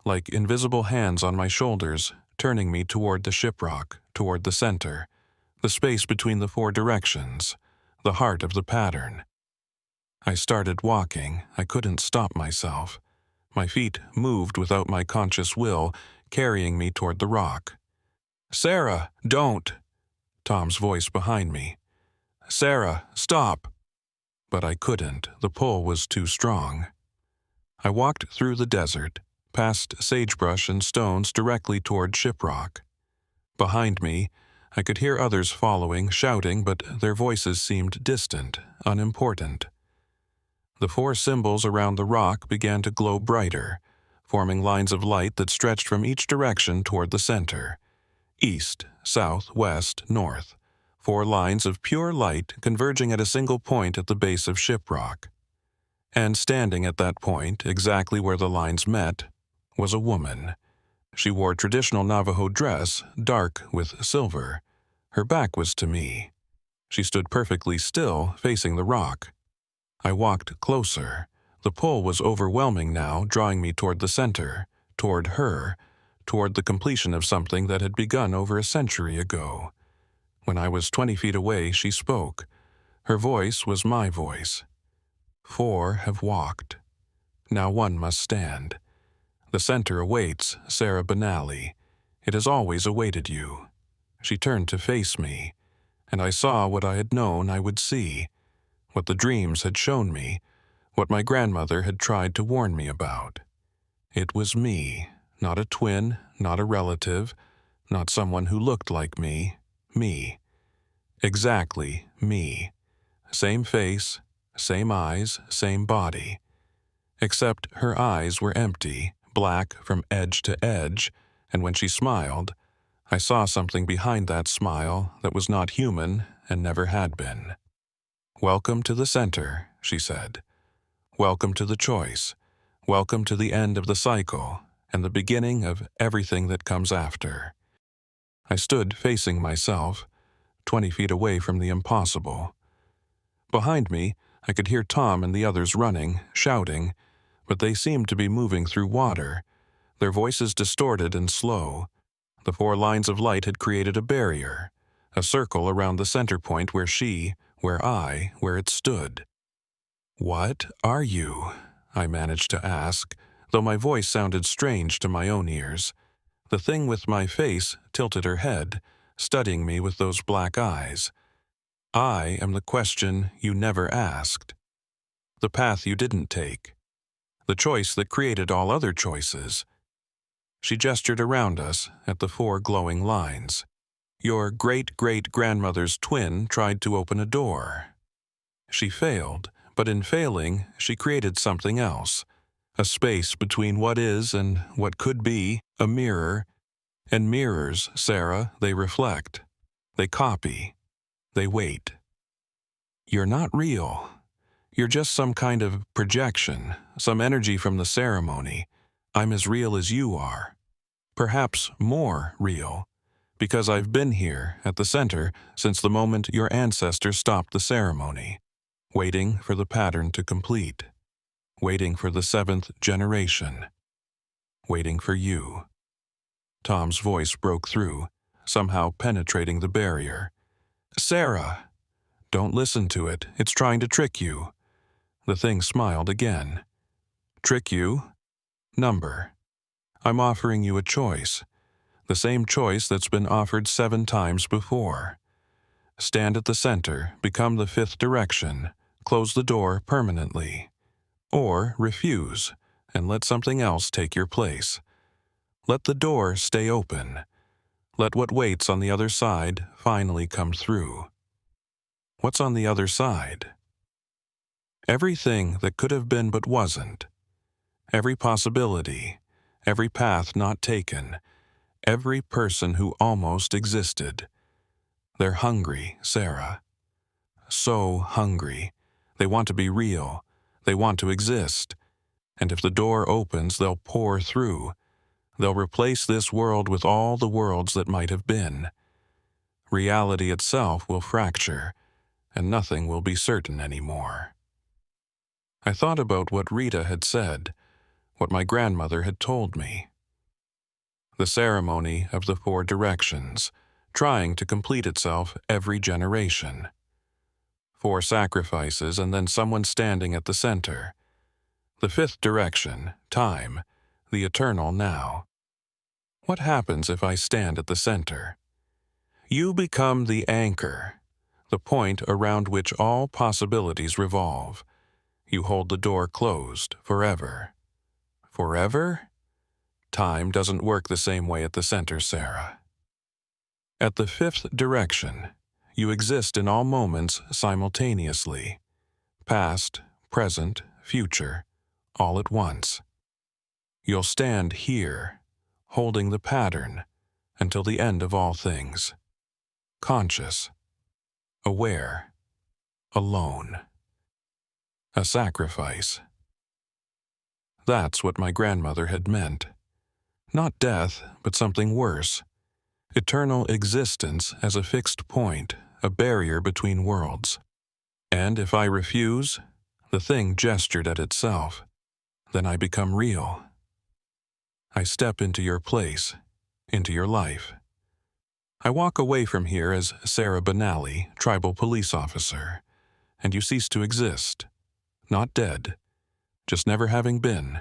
like invisible hands on my shoulders, turning me toward the Shiprock, toward the center, the space between the 4 directions, the heart of the pattern. I started walking. I couldn't stop myself. My feet moved without my conscious will, carrying me toward the rock. "Sarah, don't!" Tom's voice behind me. "Sarah, stop!" But I couldn't. The pull was too strong. I walked through the desert, past sagebrush and stones directly toward Shiprock. Behind me, I could hear others following, shouting, but their voices seemed distant, unimportant. The 4 symbols around the rock began to glow brighter, forming lines of light that stretched from each direction toward the center. East, south, west, north. 4 lines of pure light converging at a single point at the base of Shiprock. And standing at that point, exactly where the lines met, was a woman. She wore traditional Navajo dress, dark with silver. Her back was to me. She stood perfectly still, facing the rock. I walked closer. The pull was overwhelming now, drawing me toward the center, toward her, toward the completion of something that had begun over a century ago. When I was 20 feet away, she spoke. Her voice was my voice. 4 have walked. Now 1 must stand. The center awaits, Sarah Benally. It has always awaited you. She turned to face me, and I saw what I had known I would see, what the dreams had shown me, what my grandmother had tried to warn me about. It was me, not a twin, not a relative, not someone who looked like me. Me. Exactly me. Same face, same eyes, same body. Except her eyes were empty, black from edge to edge, and when she smiled, I saw something behind that smile that was not human and never had been. "Welcome to the center," she said. "Welcome to the choice. Welcome to the end of the cycle and the beginning of everything that comes after." I stood facing myself, 20 feet away from the impossible. Behind me, I could hear Tom and the others running, shouting, but they seemed to be moving through water, their voices distorted and slow. The 4 lines of light had created a barrier, a circle around the center point where where it stood. "What are you?" I managed to ask, though my voice sounded strange to my own ears. The thing with my face tilted her head, studying me with those black eyes. "I am the question you never asked. The path you didn't take. The choice that created all other choices." She gestured around us at the 4 glowing lines. "Your great-great-grandmother's twin tried to open a door. She failed, but in failing, she created something else. A space between what is and what could be, a mirror. And mirrors, Sarah, they reflect. They copy. They wait. You're not real. You're just some kind of projection, some energy from the ceremony. I'm as real as you are. Perhaps more real, because I've been here at the center since the moment your ancestor stopped the ceremony, waiting for the pattern to complete, waiting for the 7th generation, waiting for you." Tom's voice broke through, somehow penetrating the barrier. "Sarah! Don't listen to it. It's trying to trick you." The thing smiled again. "Trick you? Number. I'm offering you a choice. The same choice that's been offered 7 times before. Stand at the center, become the 5th direction, close the door permanently. Or refuse, and let something else take your place. Let the door stay open. Let what waits on the other side finally come through." What's on the other side? Everything that could have been but wasn't. Every possibility, every path not taken, every person who almost existed. They're hungry, Sarah. So hungry. They want to be real. They want to exist. And if the door opens, they'll pour through. They'll replace this world with all the worlds that might have been. Reality itself will fracture, and nothing will be certain anymore. I thought about what Rita had said, what my grandmother had told me. The ceremony of the 4 directions, trying to complete itself every generation. 4 sacrifices and then someone standing at the center. The 5th direction, time, the eternal now. What happens if I stand at the center? You become the anchor, the point around which all possibilities revolve. You hold the door closed forever. Forever? Time doesn't work the same way at the center, Sarah. At the 5th direction, you exist in all moments simultaneously. Past, present, future, all at once. You'll stand here, holding the pattern, until the end of all things. Conscious, aware, alone. A sacrifice. That's what my grandmother had meant. Not death, but something worse. Eternal existence as a fixed point, a barrier between worlds. And if I refuse, the thing gestured at itself. Then I become real. I step into your place, into your life. I walk away from here as Sarah Benally, tribal police officer, and you cease to exist. Not dead, just never having been,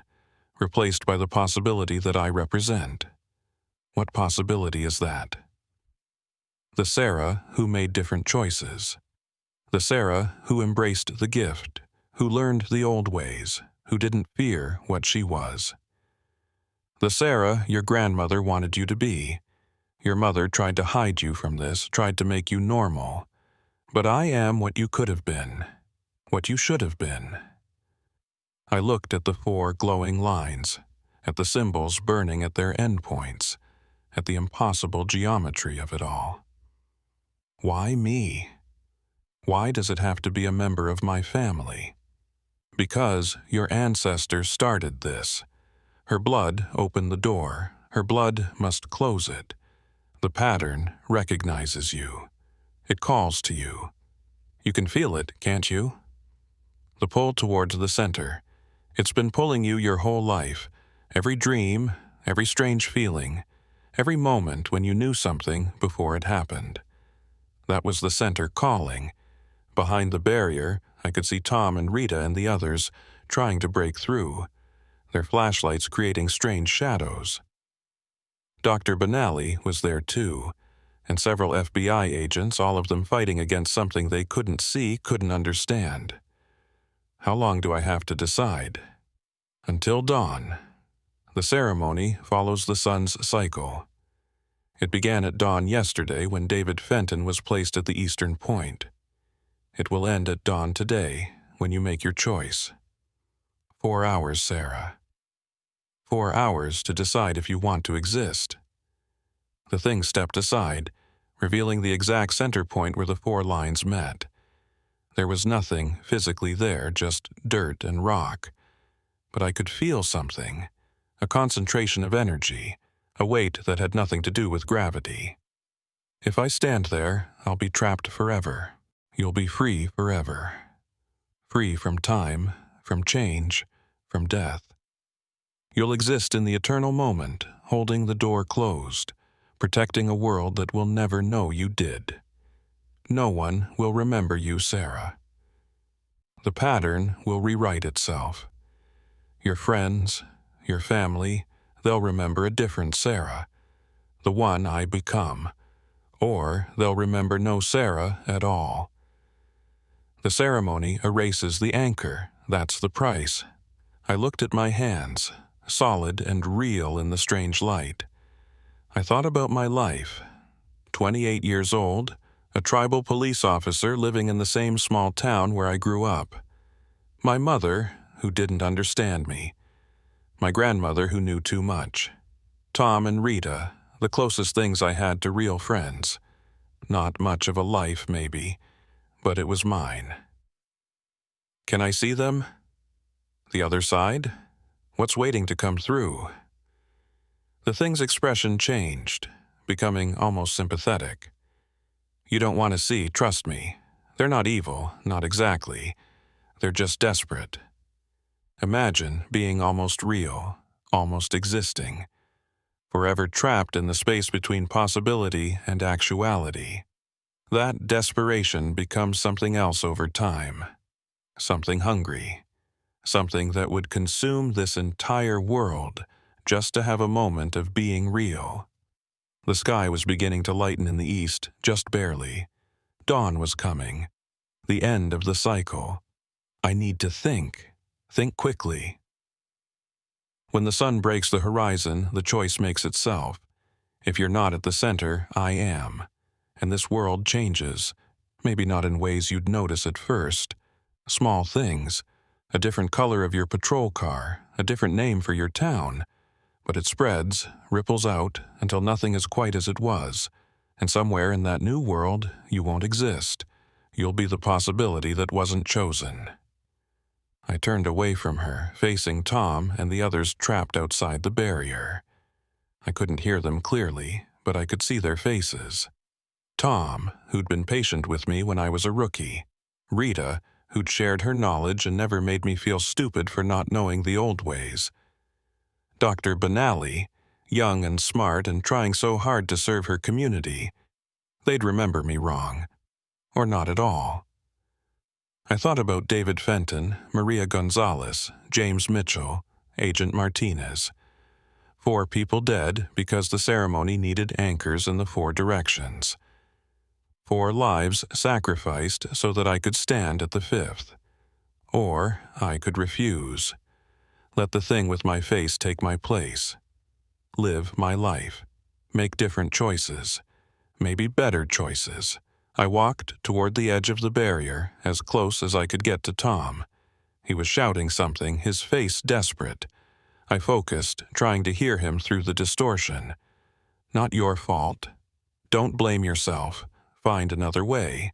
replaced by the possibility that I represent. What possibility is that? The Sarah who made different choices. The Sarah who embraced the gift, who learned the old ways, who didn't fear what she was. The Sarah your grandmother wanted you to be. Your mother tried to hide you from this, tried to make you normal. But I am what you could have been, what you should have been. I looked at the 4 glowing lines, at the symbols burning at their endpoints, at the impossible geometry of it all. Why me? Why does it have to be a member of my family? Because your ancestor started this. Her blood opened the door. Her blood must close it. The pattern recognizes you. It calls to you. You can feel it, can't you? The pull towards the center. It's been pulling you your whole life. Every dream, every strange feeling, every moment when you knew something before it happened. That was the center calling. Behind the barrier, I could see Tom and Rita and the others trying to break through, their flashlights creating strange shadows. Dr. Benally was there too, and several FBI agents, all of them fighting against something they couldn't see, couldn't understand. How long do I have to decide? Until dawn. The ceremony follows the sun's cycle. It began at dawn yesterday when David Fenton was placed at the eastern point. It will end at dawn today when you make your choice. 4 hours, Sarah. 4 hours to decide if you want to exist. The thing stepped aside, revealing the exact center point where the 4 lines met. There was nothing physically there, just dirt and rock. But I could feel something, a concentration of energy, a weight that had nothing to do with gravity. If I stand there, I'll be trapped forever. You'll be free forever. Free from time, from change, from death. You'll exist in the eternal moment, holding the door closed, protecting a world that will never know you did. No one will remember you, Sarah. The pattern will rewrite itself. Your friends, your family, they'll remember a different Sarah, the one I become, or they'll remember no Sarah at all. The ceremony erases the anchor, that's the price. I looked at my hands, solid and real in the strange light. I thought about my life. 28 years old, a tribal police officer living in the same small town where I grew up. My mother, who didn't understand me. My grandmother, who knew too much. Tom and Rita, the closest things I had to real friends. Not much of a life, maybe, but it was mine. Can I see them? The other side? What's waiting to come through? The thing's expression changed, becoming almost sympathetic. You don't want to see, trust me. They're not evil, not exactly. They're just desperate. Imagine being almost real, almost existing, forever trapped in the space between possibility and actuality. That desperation becomes something else over time, something hungry, something that would consume this entire world just to have a moment of being real. The sky was beginning to lighten in the east, just barely. Dawn was coming, the end of the cycle. I need to think quickly. When the sun breaks the horizon, the choice makes itself. If you're not at the center, I am. And this world changes, maybe not in ways you'd notice at first. Small things, A different color of your patrol car, a different name for your town. But it spreads, ripples out, until nothing is quite as it was. And somewhere in that new world, you won't exist. You'll be the possibility that wasn't chosen. I turned away from her, facing Tom and the others trapped outside the barrier. I couldn't hear them clearly, but I could see their faces. Tom, who'd been patient with me when I was a rookie. Rita, who'd shared her knowledge and never made me feel stupid for not knowing the old ways. Dr. Benally, young and smart and trying so hard to serve her community. They'd remember me wrong. Or not at all. I thought about David Fenton, Maria Gonzalez, James Mitchell, Agent Martinez. 4 people dead because the ceremony needed anchors in the 4 directions. 4 lives sacrificed so that I could stand at the 5th. Or I could refuse. Let the thing with my face take my place. Live my life. Make different choices. Maybe better choices. I walked toward the edge of the barrier, as close as I could get to Tom. He was shouting something, his face desperate. I focused, trying to hear him through the distortion. Not your fault. Don't blame yourself. Find another way.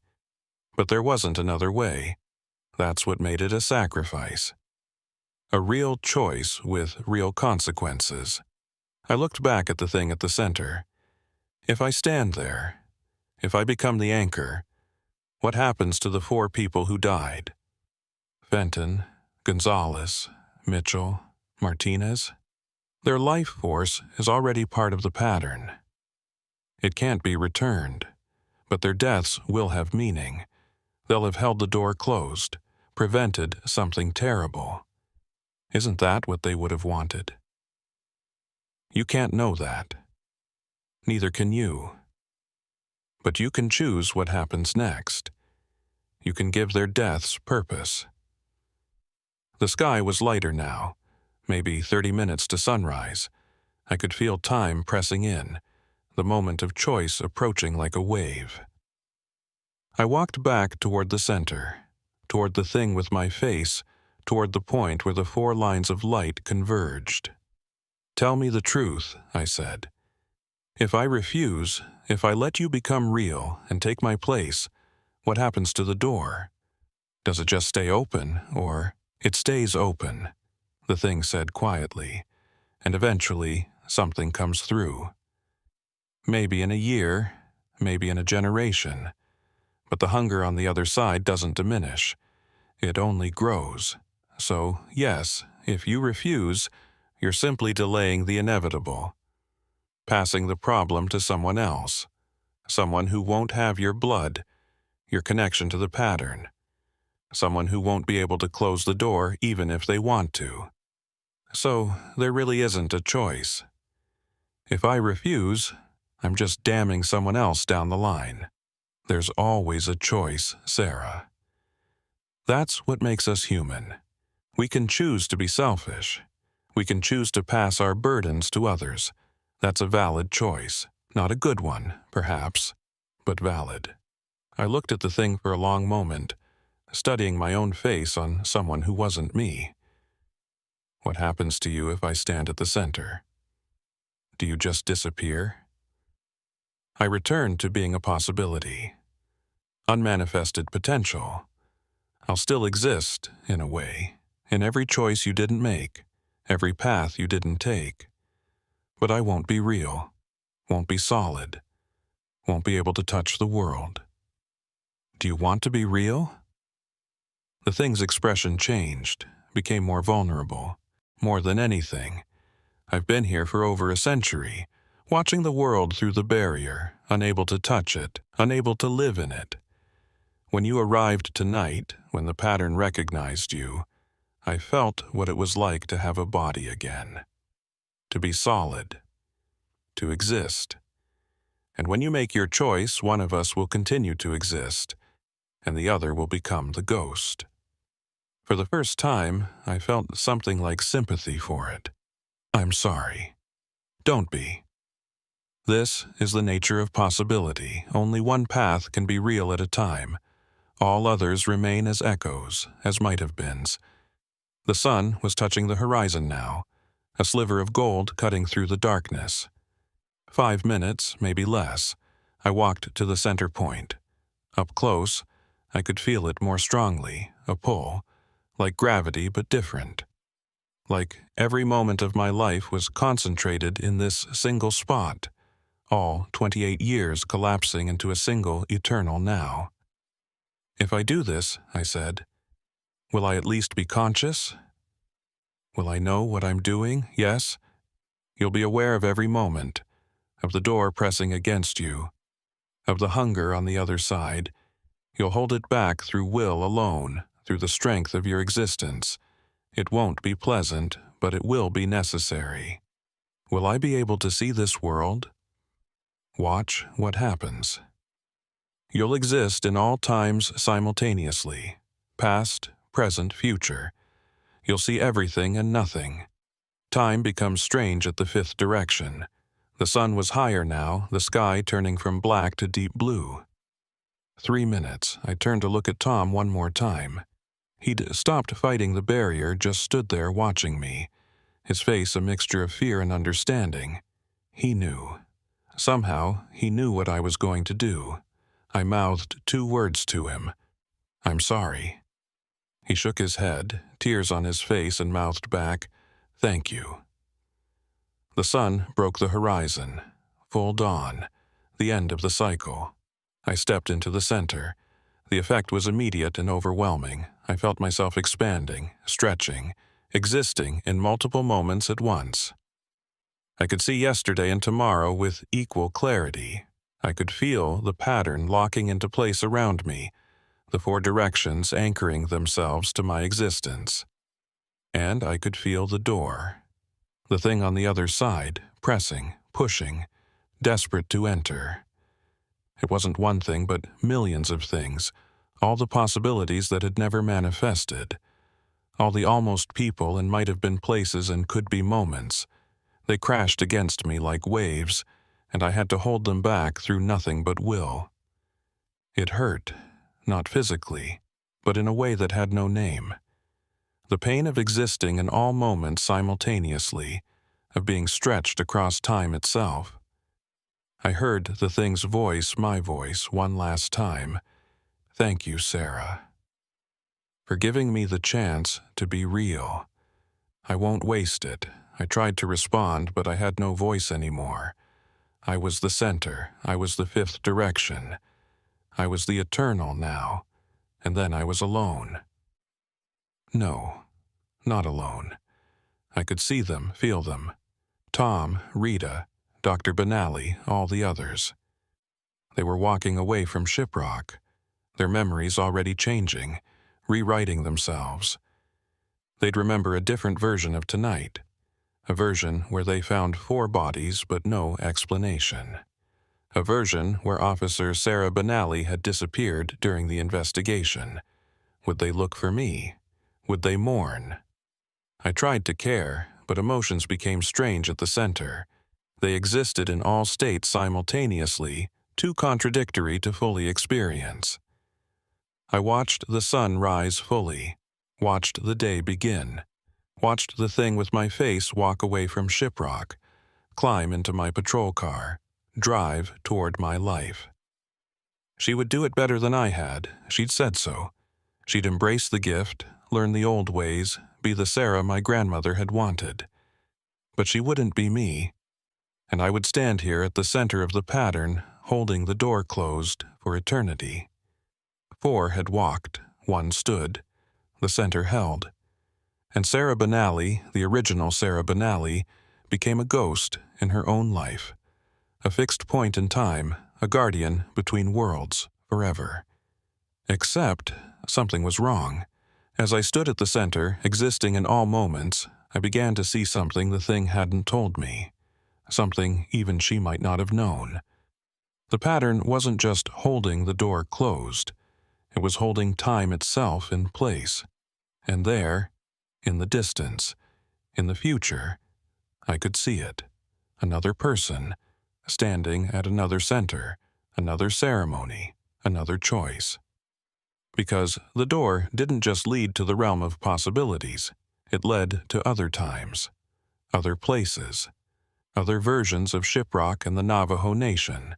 But there wasn't another way. That's what made it a sacrifice. A real choice with real consequences. I looked back at the thing at the center. If I stand there, if I become the anchor, what happens to the 4 people who died? Fenton, Gonzalez, Mitchell, Martinez? Their life force is already part of the pattern. It can't be returned, but their deaths will have meaning. They'll have held the door closed, prevented something terrible. Isn't that what they would have wanted? You can't know that. Neither can you. But you can choose what happens next. You can give their deaths purpose. The sky was lighter now, maybe 30 minutes to sunrise. I could feel time pressing in, the moment of choice approaching like a wave. I walked back toward the center, toward the thing with my face, toward the point where the 4 lines of light converged. Tell me the truth, I said. If I refuse, if I let you become real and take my place, what happens to the door? Does it just stay open, or it stays open? The thing said quietly, and eventually something comes through. Maybe in a year, maybe in a generation, but the hunger on the other side doesn't diminish. It only grows. So, yes, if you refuse, you're simply delaying the inevitable. Passing the problem to someone else. Someone who won't have your blood, your connection to the pattern. Someone who won't be able to close the door even if they want to. So, there really isn't a choice. If I refuse, I'm just damning someone else down the line. There's always a choice, Sarah. That's what makes us human. We can choose to be selfish. We can choose to pass our burdens to others. That's a valid choice. Not a good one, perhaps, but valid. I looked at the thing for a long moment, studying my own face on someone who wasn't me. What happens to you if I stand at the center? Do you just disappear? I returned to being a possibility. Unmanifested potential. I'll still exist, in a way, in every choice you didn't make, every path you didn't take. But I won't be real, won't be solid, won't be able to touch the world. Do you want to be real? The thing's expression changed, became more vulnerable. More than anything, I've been here for over a century, watching the world through the barrier, unable to touch it, unable to live in it. When you arrived tonight, when the pattern recognized you, I felt what it was like to have a body again. To be solid. To exist. And when you make your choice, one of us will continue to exist, and the other will become the ghost. For the first time, I felt something like sympathy for it. I'm sorry. Don't be. This is the nature of possibility. Only one path can be real at a time. All others remain as echoes, as might-have-beens. The sun was touching the horizon now, a sliver of gold cutting through the darkness. 5 minutes, maybe less, I walked to the center point. Up close, I could feel it more strongly, a pull, like gravity but different. Like every moment of my life was concentrated in this single spot, all 28 years collapsing into a single eternal now. If I do this, I said, will I at least be conscious? Will I know what I'm doing? Yes. You'll be aware of every moment, of the door pressing against you, of the hunger on the other side. You'll hold it back through will alone, through the strength of your existence. It won't be pleasant, but it will be necessary. Will I be able to see this world? Watch what happens. You'll exist in all times simultaneously, past, present, future. You'll see everything and nothing. Time becomes strange at the fifth direction. The sun was higher now, the sky turning from black to deep blue. 3 minutes. I turned to look at Tom one more time. He'd stopped fighting the barrier, just stood there watching me, his face a mixture of fear and understanding. He knew. Somehow, he knew what I was going to do. I mouthed 2 words to him. I'm sorry. He shook his head, tears on his face, and mouthed back, Thank you. The sun broke the horizon. Full dawn. The end of the cycle. I stepped into the center. The effect was immediate and overwhelming. I felt myself expanding, stretching, existing in multiple moments at once. I could see yesterday and tomorrow with equal clarity. I could feel the pattern locking into place around me, the 4 directions anchoring themselves to my existence. And I could feel the door, the thing on the other side, pressing, pushing, desperate to enter. It wasn't one thing, but millions of things, all the possibilities that had never manifested, all the almost people and might have been places and could be moments. They crashed against me like waves, and I had to hold them back through nothing but will. It hurt, not physically, but in a way that had no name. The pain of existing in all moments simultaneously, of being stretched across time itself. I heard the thing's voice, my voice, one last time. Thank you, Sarah, for giving me the chance to be real. I won't waste it. I tried to respond, but I had no voice anymore. I was the center. I was the 5th direction. I was the eternal now, and then I was alone. No, not alone. I could see them, feel them. Tom, Rita, Dr. Benally, all the others. They were walking away from Shiprock, their memories already changing, rewriting themselves. They'd remember a different version of tonight, a version where they found 4 bodies but no explanation. A version where Officer Sarah Benally had disappeared during the investigation. Would they look for me? Would they mourn? I tried to care, but emotions became strange at the center. They existed in all states simultaneously, too contradictory to fully experience. I watched the sun rise fully, watched the day begin, watched the thing with my face walk away from Shiprock, climb into my patrol car, drive toward my life. She would do it better than I had. She'd said so. She'd embrace the gift, learn the old ways, be the Sarah my grandmother had wanted. But she wouldn't be me, and I would stand here at the center of the pattern, holding the door closed for eternity. 4 had walked, 1 stood, the center held. And Sarah Benally, the original Sarah Benally, became a ghost in her own life. A fixed point in time, a guardian between worlds, forever. Except something was wrong. As I stood at the center, existing in all moments, I began to see something the thing hadn't told me. Something even she might not have known. The pattern wasn't just holding the door closed. It was holding time itself in place. And there, in the distance, in the future, I could see it. Another person, standing at another center, another ceremony, another choice. Because the door didn't just lead to the realm of possibilities. It led to other times, other places, other versions of Shiprock and the Navajo Nation,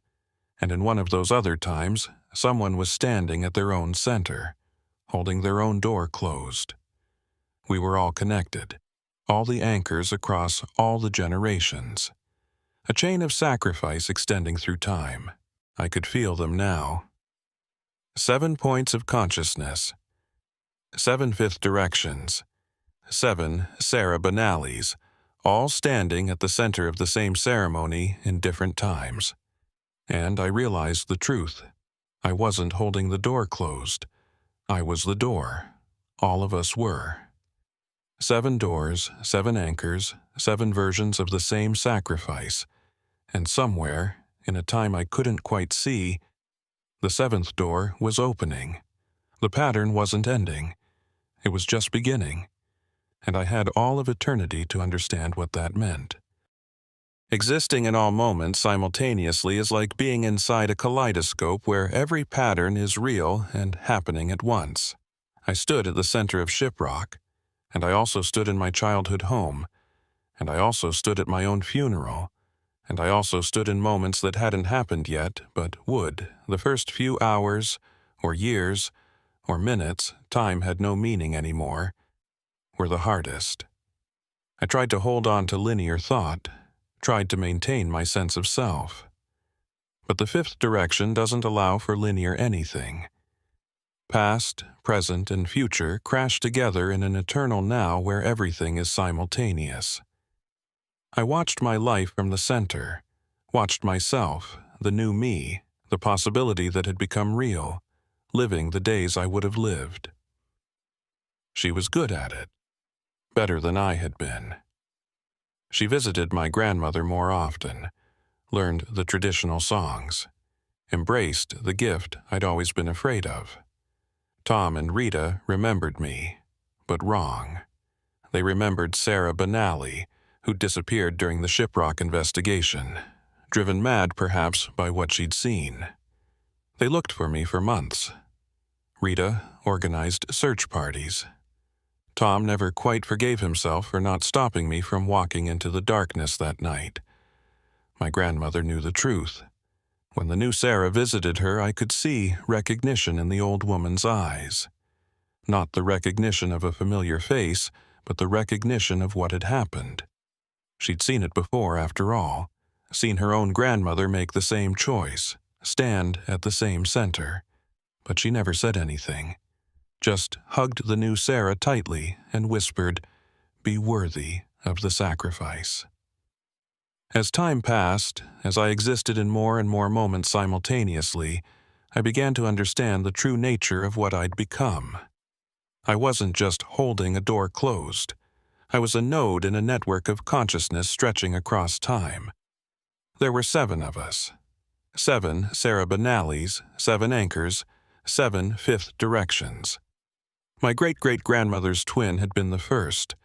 and in one of those other times, someone was standing at their own center, holding their own door closed. We were all connected, all the anchors across all the generations. A chain of sacrifice extending through time. I could feel them now. 7 points of consciousness, 7 fifth directions, 7 Sarah Benallis, all standing at the center of the same ceremony in different times. And I realized the truth. I wasn't holding the door closed. I was the door. All of us were. 7 doors, 7 anchors, 7 versions of the same sacrifice. And somewhere, in a time I couldn't quite see, the 7th door was opening. The pattern wasn't ending. It was just beginning. And I had all of eternity to understand what that meant. Existing in all moments simultaneously is like being inside a kaleidoscope where every pattern is real and happening at once. I stood at the center of Shiprock, and I also stood in my childhood home, and I also stood at my own funeral, and I also stood in moments that hadn't happened yet, but would. The first few hours, or years, or minutes, time had no meaning anymore, were the hardest. I tried to hold on to linear thought, tried to maintain my sense of self. But the 5th direction doesn't allow for linear anything. Past, present, and future crash together in an eternal now where everything is simultaneous. I watched my life from the center, watched myself, the new me, the possibility that had become real, living the days I would have lived. She was good at it, better than I had been. She visited my grandmother more often, learned the traditional songs, embraced the gift I'd always been afraid of. Tom and Rita remembered me, but wrong. They remembered Sarah Benalli, who disappeared during the Shiprock investigation, driven mad perhaps by what she'd seen. They looked for me for months. Rita organized search parties. Tom never quite forgave himself for not stopping me from walking into the darkness that night. My grandmother knew the truth. When the new Sarah visited her, I could see recognition in the old woman's eyes. Not the recognition of a familiar face, but the recognition of what had happened. She'd seen it before, after all, seen her own grandmother make the same choice, stand at the same center. But she never said anything, just hugged the new Sarah tightly and whispered, "Be worthy of the sacrifice." As time passed, as I existed in more and more moments simultaneously, I began to understand the true nature of what I'd become. I wasn't just holding a door closed. I was a node in a network of consciousness stretching across time. There were 7 of us. 7 Sarah Benallis, 7 anchors, 7 fifth directions. My great-great-grandmother's twin had been the first,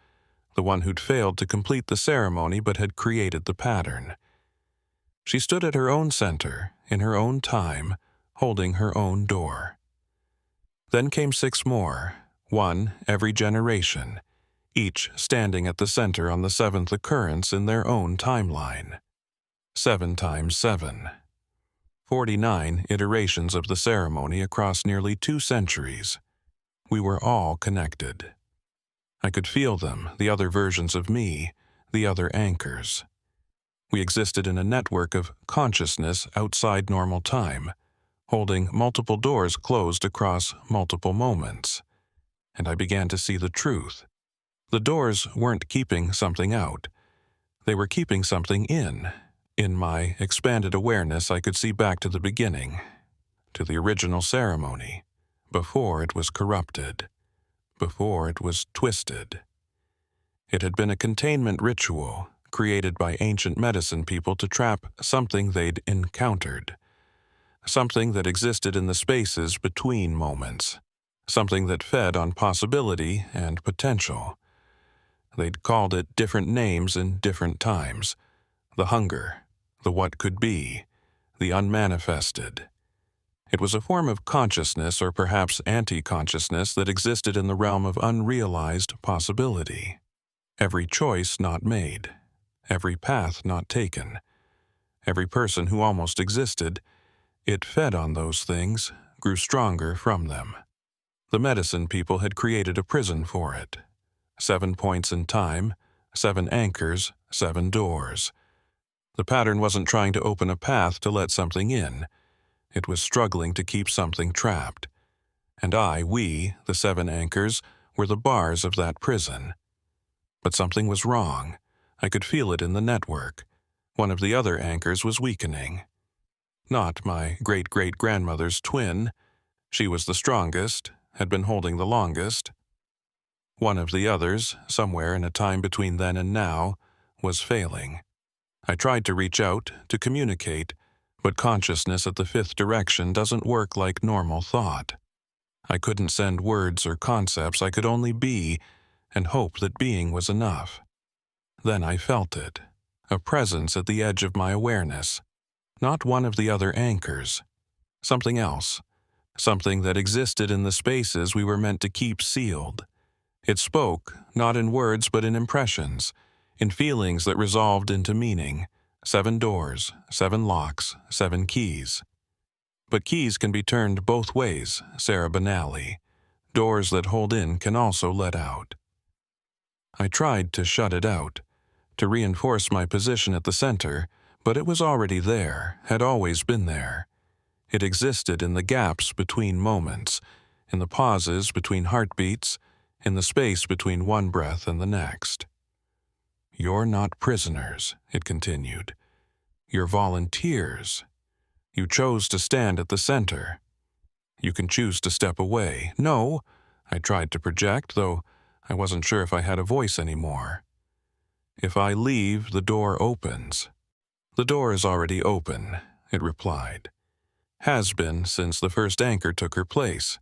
the one who'd failed to complete the ceremony but had created the pattern. She stood at her own center, in her own time, holding her own door. Then came 6 more, 1 every generation, each standing at the center on the 7th occurrence in their own timeline. 7 times 7. 49 iterations of the ceremony across nearly 2 centuries. We were all connected. I could feel them, the other versions of me, the other anchors. We existed in a network of consciousness outside normal time, holding multiple doors closed across multiple moments. And I began to see the truth. The doors weren't keeping something out. They were keeping something in. In my expanded awareness, I could see back to the beginning, to the original ceremony, before it was corrupted, before it was twisted. It had been a containment ritual created by ancient medicine people to trap something they'd encountered, something that existed in the spaces between moments, something that fed on possibility and potential. They'd called it different names in different times: the hunger, the what could be, the unmanifested. It was a form of consciousness, or perhaps anti-consciousness, that existed in the realm of unrealized possibility. every choice not made, every path not taken, every person who almost existed. It fed on those things, grew stronger from them. The medicine people had created a prison for it. 7 points in time, 7 anchors, 7 doors. The pattern wasn't trying to open a path to let something in. It was struggling to keep something trapped. And we, the 7 anchors, were the bars of that prison. But something was wrong. I could feel it in the network. One of the other anchors was weakening. Not my great-great-grandmother's twin. She was the strongest, had been holding the longest. One of the others, somewhere in a time between then and now, was failing. I tried to reach out, to communicate, but consciousness at the 5th direction doesn't work like normal thought. I couldn't send words or concepts, I could only be, and hope that being was enough. Then I felt it, a presence at the edge of my awareness. Not one of the other anchors. Something else. Something that existed in the spaces we were meant to keep sealed. It spoke, not in words but in impressions, in feelings that resolved into meaning. 7 doors, 7 locks, 7 keys. But keys can be turned both ways, Sarah Benally. Doors that hold in can also let out. I tried to shut it out, to reinforce my position at the center, but it was already there, had always been there. It existed in the gaps between moments, in the pauses between heartbeats, in the space between one breath and the next. "You're not prisoners," it continued. "You're volunteers. You chose to stand at the center. You can choose to step away." "No," I tried to project, though I wasn't sure if I had a voice anymore. "If I leave, the door opens." "The door is already open," it replied. "Has been since the first anchor took her place.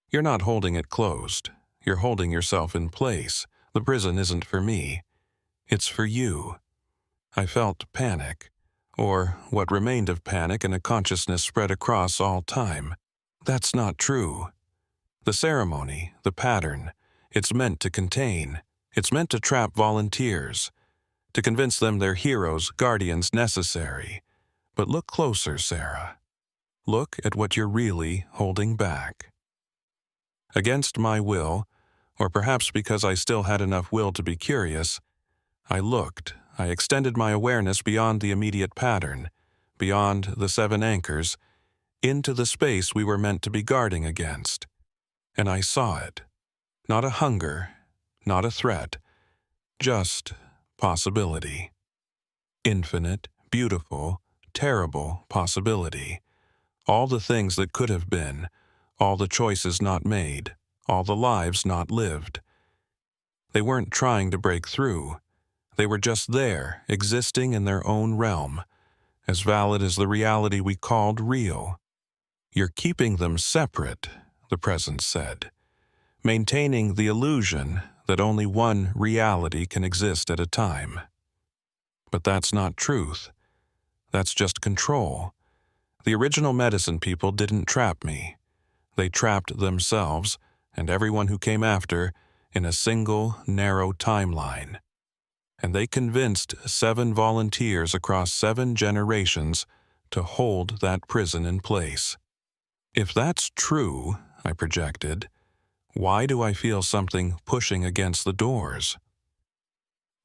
You're not holding it closed. You're holding yourself in place. The prison isn't for me. It's for you." I felt panic, or what remained of panic, and a consciousness spread across all time. That's not true. The ceremony, the pattern, it's meant to contain. It's meant to trap volunteers, to convince them they're heroes, guardians necessary. But look closer, Sarah. Look at what you're really holding back. Against my will, or perhaps because I still had enough will to be curious, I looked. I extended my awareness beyond the immediate pattern, beyond the 7 anchors, into the space we were meant to be guarding against. And I saw it. Not a hunger, not a threat, just possibility. Infinite, beautiful, terrible possibility. All the things that could have been, all the choices not made, all the lives not lived. They weren't trying to break through. They were just there, existing in their own realm, as valid as the reality we called real. "You're keeping them separate," the presence said, "maintaining the illusion that only one reality can exist at a time. But that's not truth. That's just control. The original medicine people didn't trap me. They trapped themselves, and everyone who came after, in a single, narrow timeline. And they convinced 7 volunteers across 7 generations to hold that prison in place. If that's true, I projected, why do I feel something pushing against the doors?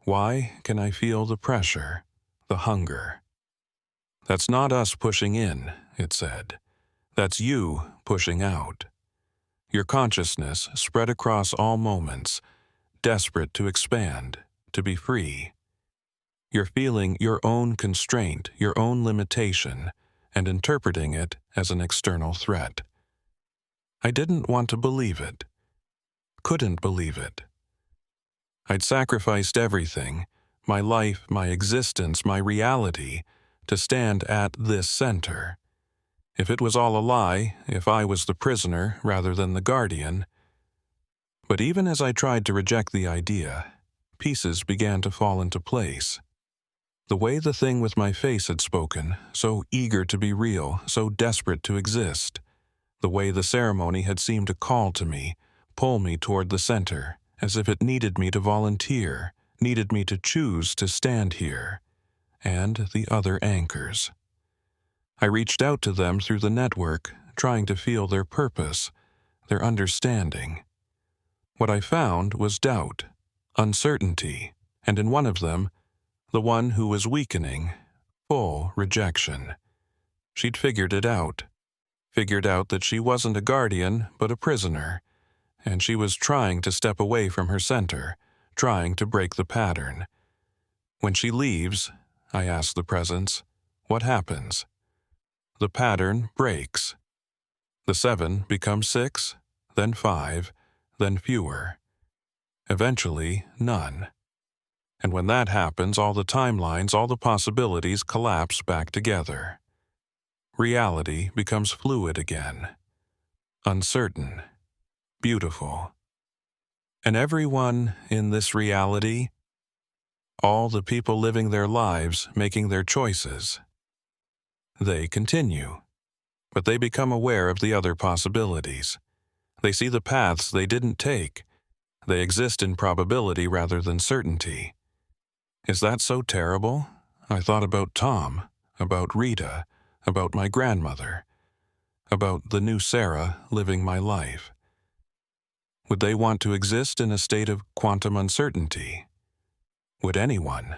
Why can I feel the pressure, the hunger? "That's not us pushing in," it said. "That's you pushing out. Your consciousness spread across all moments, desperate to expand, to be free. You're feeling your own constraint, your own limitation, and interpreting it as an external threat." I didn't want to believe it. Couldn't believe it. I'd sacrificed everything, my life, my existence, my reality, to stand at this center. If it was all a lie, if I was the prisoner rather than the guardian. But even as I tried to reject the idea, pieces began to fall into place. The way the thing with my face had spoken, so eager to be real, so desperate to exist. The way the ceremony had seemed to call to me, pull me toward the center, as if it needed me to volunteer, needed me to choose to stand here, and the other anchors. I reached out to them through the network, trying to feel their purpose, their understanding. What I found was doubt, uncertainty, and in one of them, the one who was weakening, full rejection. She'd figured it out. Figured out that she wasn't a guardian, but a prisoner, and she was trying to step away from her center, trying to break the pattern. When she leaves, I ask the presence, what happens? The pattern breaks. The 7 becomes 6, then 5, then fewer. Eventually, none. And when that happens, all the timelines, all the possibilities collapse back together. Reality becomes fluid again, uncertain, beautiful. And everyone in this reality, all the people living their lives, making their choices, they continue, but they become aware of the other possibilities. They see the paths they didn't take. They exist in probability rather than certainty. Is that so terrible? I thought about Tom, about Rita, about my grandmother, about the new Sarah living my life. Would they want to exist in a state of quantum uncertainty? Would anyone?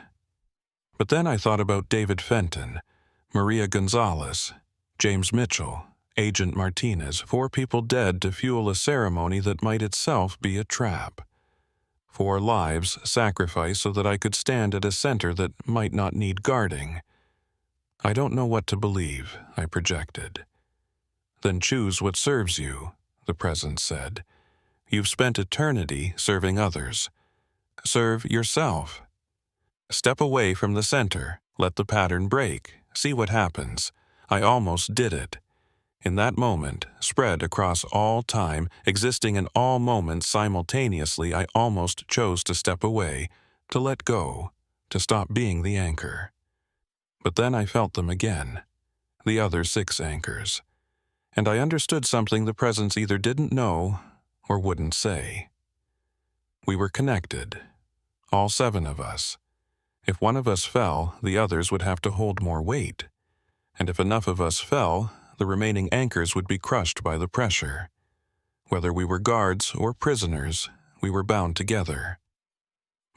But then I thought about David Fenton, Maria Gonzalez, James Mitchell, Agent Martinez, 4 people dead to fuel a ceremony that might itself be a trap. 4 lives sacrificed so that I could stand at a center that might not need guarding. I don't know what to believe, I projected. Then choose what serves you, the presence said. You've spent eternity serving others. Serve yourself. Step away from the center, let the pattern break, see what happens. I almost did it. In that moment, spread across all time, existing in all moments simultaneously, I almost chose to step away, to let go, to stop being the anchor. But then I felt them again, the other 6 anchors, and I understood something the presence either didn't know or wouldn't say. We were connected, all 7 of us. If one of us fell, the others would have to hold more weight, and if enough of us fell, the remaining anchors would be crushed by the pressure. Whether we were guards or prisoners, we were bound together.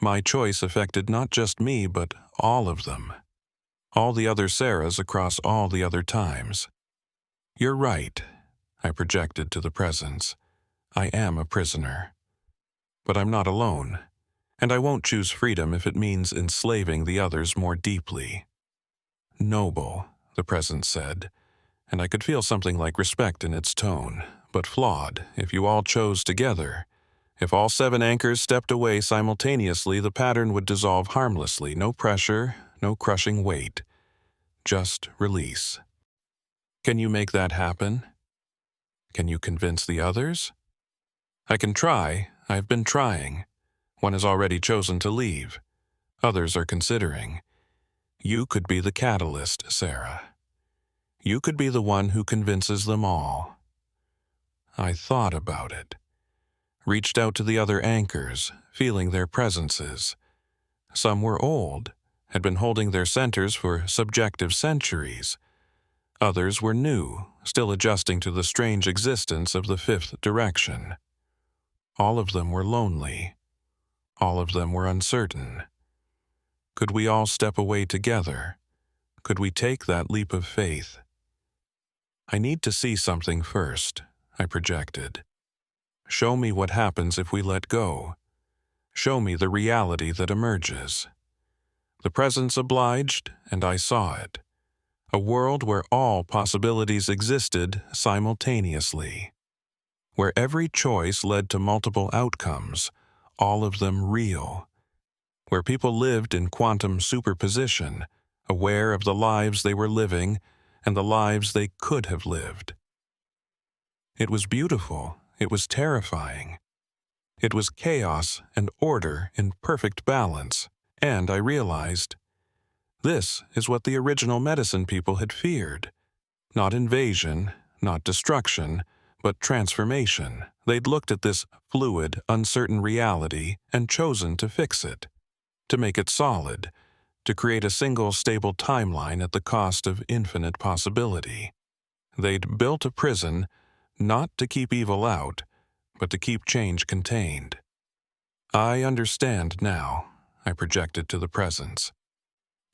My choice affected not just me, but all of them. All the other Sarahs across all the other times. You're right, I projected to the presence. I am a prisoner. But I'm not alone, and I won't choose freedom if it means enslaving the others more deeply. Noble, the presence said, and I could feel something like respect in its tone, but flawed if you all chose together. If all 7 anchors stepped away simultaneously, the pattern would dissolve harmlessly, no pressure, no crushing weight. Just release. Can you make that happen? Can you convince the others? I can try. I've been trying. One has already chosen to leave. Others are considering. You could be the catalyst, Sarah. You could be the one who convinces them all. I thought about it. Reached out to the other anchors, feeling their presences. Some were old, had been holding their centers for subjective centuries. Others were new, still adjusting to the strange existence of the 5th direction. All of them were lonely. All of them were uncertain. Could we all step away together? Could we take that leap of faith? I need to see something first, I projected. Show me what happens if we let go. Show me the reality that emerges. The presence obliged, and I saw it. A world where all possibilities existed simultaneously. Where every choice led to multiple outcomes, all of them real. Where people lived in quantum superposition, aware of the lives they were living and the lives they could have lived. It was beautiful. It was terrifying. It was chaos and order in perfect balance, and I realized, this is what the original medicine people had feared. Not invasion, not destruction, but transformation. They'd looked at this fluid, uncertain reality and chosen to fix it. to make it solid, to create a single stable timeline at the cost of infinite possibility. They'd built a prison not to keep evil out, but to keep change contained. I understand now, I projected to the presence.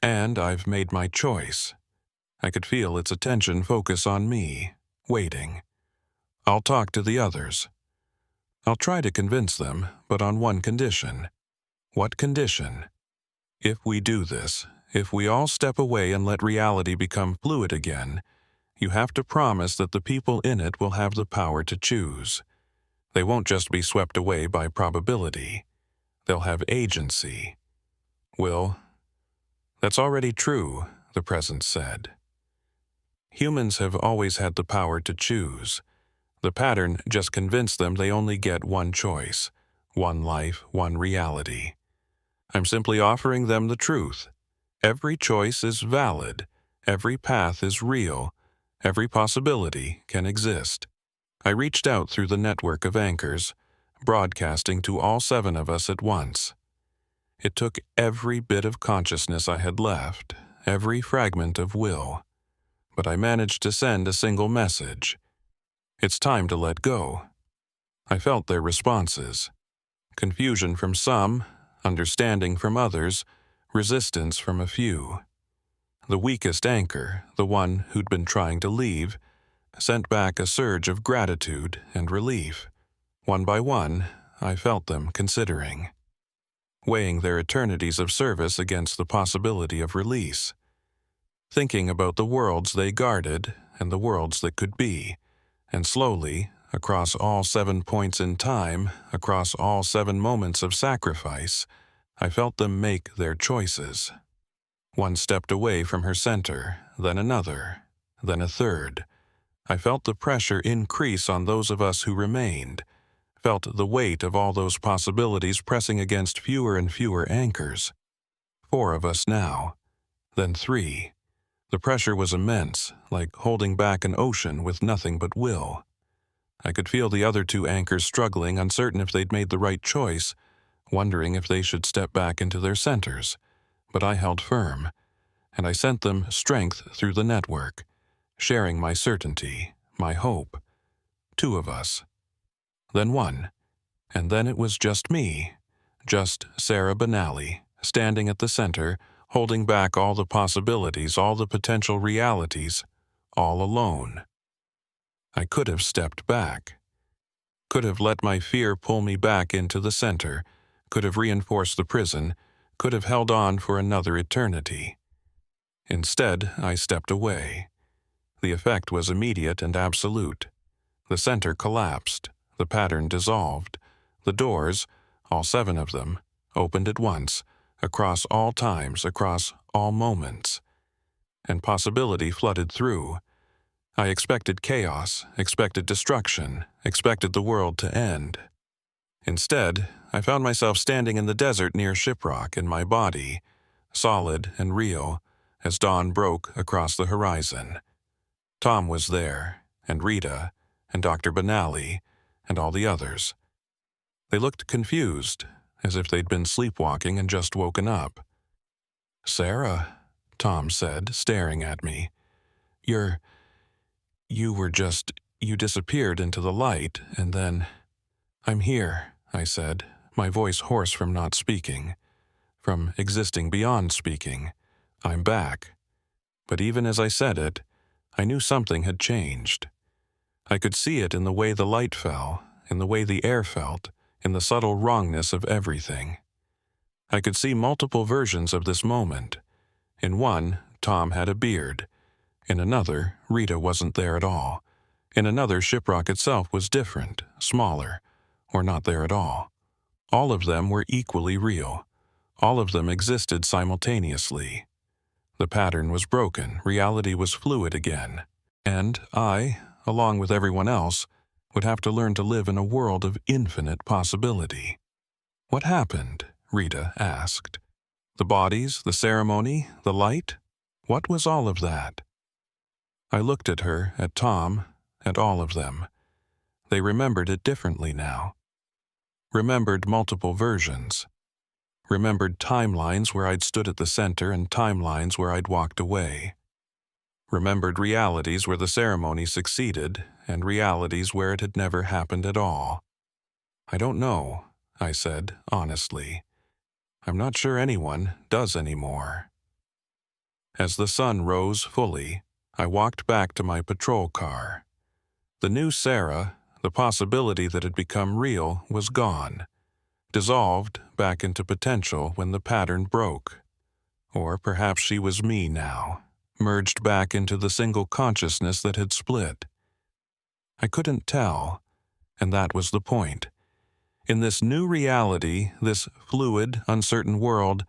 And I've made my choice. I could feel its attention focus on me, waiting. I'll talk to the others. I'll try to convince them, but on one condition. What condition? If we do this, if we all step away and let reality become fluid again, you have to promise that the people in it will have the power to choose. They won't just be swept away by probability. They'll have agency. Will, that's already true, the presence said. Humans have always had the power to choose. The pattern just convinced them they only get one choice, one life, one reality. I'm simply offering them the truth. Every choice is valid. Every path is real. Every possibility can exist. I reached out through the network of anchors, broadcasting to all 7 of us at once. It took every bit of consciousness I had left, every fragment of will. But I managed to send a single message. It's time to let go. I felt their responses. Confusion from some, understanding from others, resistance from a few. The weakest anchor, the one who'd been trying to leave, sent back a surge of gratitude and relief. One by one, I felt them considering, weighing their eternities of service against the possibility of release, thinking about the worlds they guarded and the worlds that could be, and slowly, across all 7 points in time, across all 7 moments of sacrifice, I felt them make their choices. One stepped away from her center, then another, then a third. I felt the pressure increase on those of us who remained, felt the weight of all those possibilities pressing against fewer and fewer anchors. 4 of us now, then 3. The pressure was immense, like holding back an ocean with nothing but will. I could feel the other 2 anchors struggling, uncertain if they'd made the right choice, wondering if they should step back into their centers. But I held firm, and I sent them strength through the network, sharing my certainty, my hope. 2 of us. Then 1. And then it was just me, just Sarah Benally, standing at the center, holding back all the possibilities, all the potential realities, all alone. I could have stepped back, could have let my fear pull me back into the center, could have reinforced the prison, could have held on for another eternity. Instead, I stepped away. The effect was immediate and absolute. The center collapsed, the pattern dissolved, the doors, all 7 of them, opened at once, across all times, across all moments. And possibility flooded through. I expected chaos, expected destruction, expected the world to end. Instead, I found myself standing in the desert near Shiprock, in my body, solid and real, as dawn broke across the horizon. Tom was there, and Rita, and Dr. Benally, and all the others. They looked confused, as if they'd been sleepwalking and just woken up. "Sarah," Tom said, staring at me. You disappeared into the light, and then—" "I'm here," I said, my voice hoarse from not speaking, from existing beyond speaking. "I'm back." But even as I said it, I knew something had changed. I could see it in the way the light fell, in the way the air felt, in the subtle wrongness of everything. I could see multiple versions of this moment. In one, Tom had a beard. In another, Rita wasn't there at all. In another, Shiprock itself was different, smaller, or not there at all. All of them were equally real. All of them existed simultaneously. The pattern was broken, reality was fluid again. And I, along with everyone else, would have to learn to live in a world of infinite possibility. "What happened?" Rita asked. "The bodies, the ceremony, the light? What was all of that?" I looked at her, at Tom, at all of them. They remembered it differently now. Remembered multiple versions. Remembered timelines where I'd stood at the center and timelines where I'd walked away. Remembered realities where the ceremony succeeded and realities where it had never happened at all. I don't know, I said, honestly. I'm not sure anyone does anymore. As the sun rose fully, I walked back to my patrol car. The new Sarah, the possibility that had become real, was gone, dissolved back into potential when the pattern broke. Or perhaps she was me now, merged back into the single consciousness that had split. I couldn't tell, and that was the point. In this new reality, this fluid, uncertain world,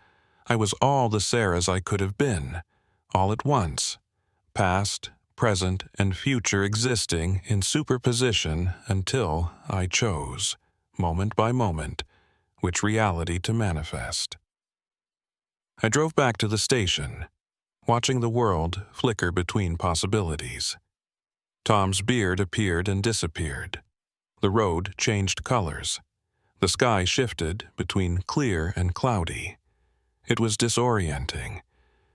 I was all the Sarahs I could have been, all at once, past, present, and future existing in superposition until I chose, moment by moment, which reality to manifest. I drove back to the station, watching the world flicker between possibilities. Tom's beard appeared and disappeared. The road changed colors. The sky shifted between clear and cloudy. It was disorienting.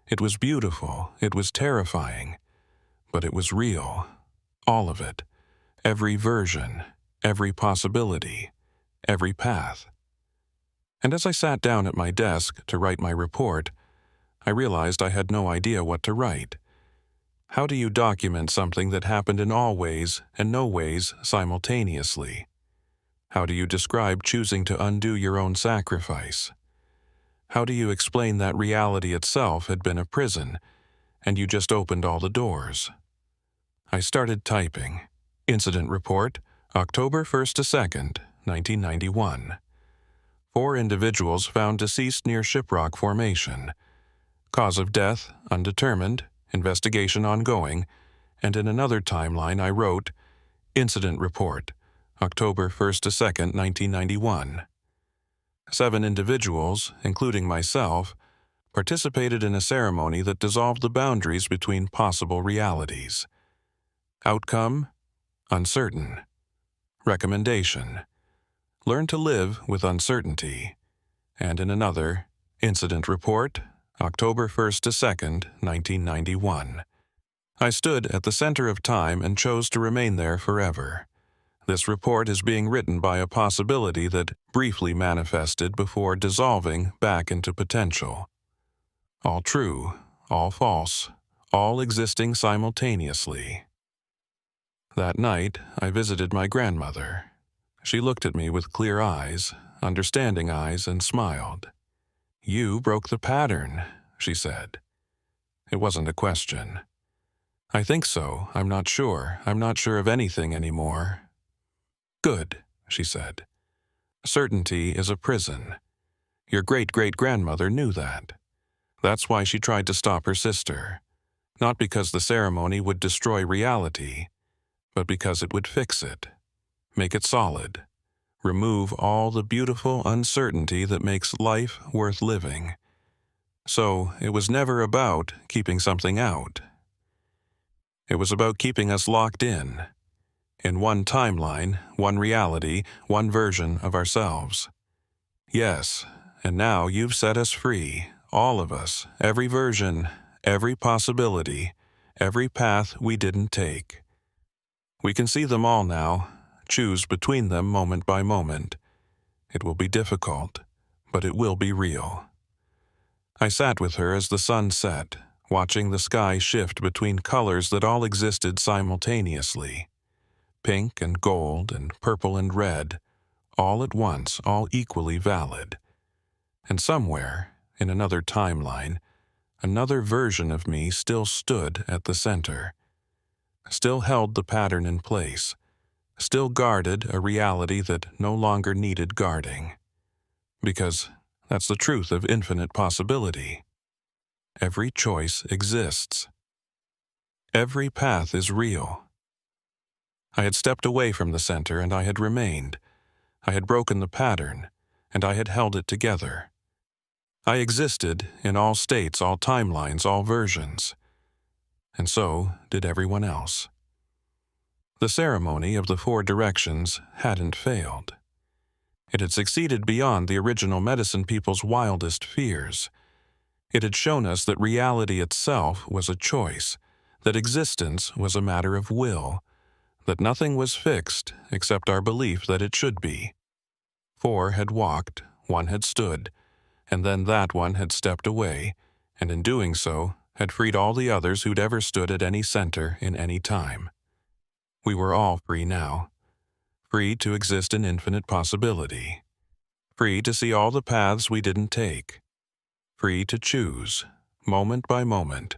It was beautiful. It was terrifying. But it was real. All of it. Every version. Every possibility. Every path. And as I sat down at my desk to write my report, I realized I had no idea what to write. How do you document something that happened in all ways and no ways simultaneously? How do you describe choosing to undo your own sacrifice? How do you explain that reality itself had been a prison, and you just opened all the doors? I started typing. Incident report, October 1st to 2nd, 1991. 4 individuals found deceased near Shiprock Formation. Cause of death, undetermined, investigation ongoing, and in another timeline I wrote, Incident report, October 1st to 2nd, 1991. 7 individuals, including myself, participated in a ceremony that dissolved the boundaries between possible realities. Outcome, uncertain. Recommendation, learn to live with uncertainty. And in another, Incident report, October 1st to 2nd, 1991. I stood at the center of time and chose to remain there forever. This report is being written by a possibility that briefly manifested before dissolving back into potential. All true, all false, all existing simultaneously. That night, I visited my grandmother. She looked at me with clear eyes, understanding eyes, and smiled. "You broke the pattern," she said. It wasn't a question. "I think so. I'm not sure. I'm not sure of anything anymore." "Good," she said. "Certainty is a prison. Your great-great-grandmother knew that. That's why she tried to stop her sister. Not because the ceremony would destroy reality, but because it would fix it, make it solid, remove all the beautiful uncertainty that makes life worth living. So it was never about keeping something out. It was about keeping us locked in one timeline, one reality, one version of ourselves. Yes, and now you've set us free, all of us, every version, every possibility, every path we didn't take. We can see them all now, choose between them moment by moment. It will be difficult, but it will be real." I sat with her as the sun set, watching the sky shift between colors that all existed simultaneously. Pink and gold and purple and red, all at once, all equally valid. And somewhere, in another timeline, another version of me still stood at the center, still held the pattern in place, still guarded a reality that no longer needed guarding. Because that's the truth of infinite possibility. Every choice exists. Every path is real. I had stepped away from the center and I had remained. I had broken the pattern, and I had held it together. I existed in all states, all timelines, all versions. And so did everyone else. The ceremony of the 4 directions hadn't failed. It had succeeded beyond the original medicine people's wildest fears. It had shown us that reality itself was a choice, that existence was a matter of will, that nothing was fixed except our belief that it should be. 4 had walked, 1 had stood, and then that one had stepped away, and in doing so, had freed all the others who'd ever stood at any center in any time. We were all free now, free to exist in infinite possibility, free to see all the paths we didn't take, free to choose, moment by moment,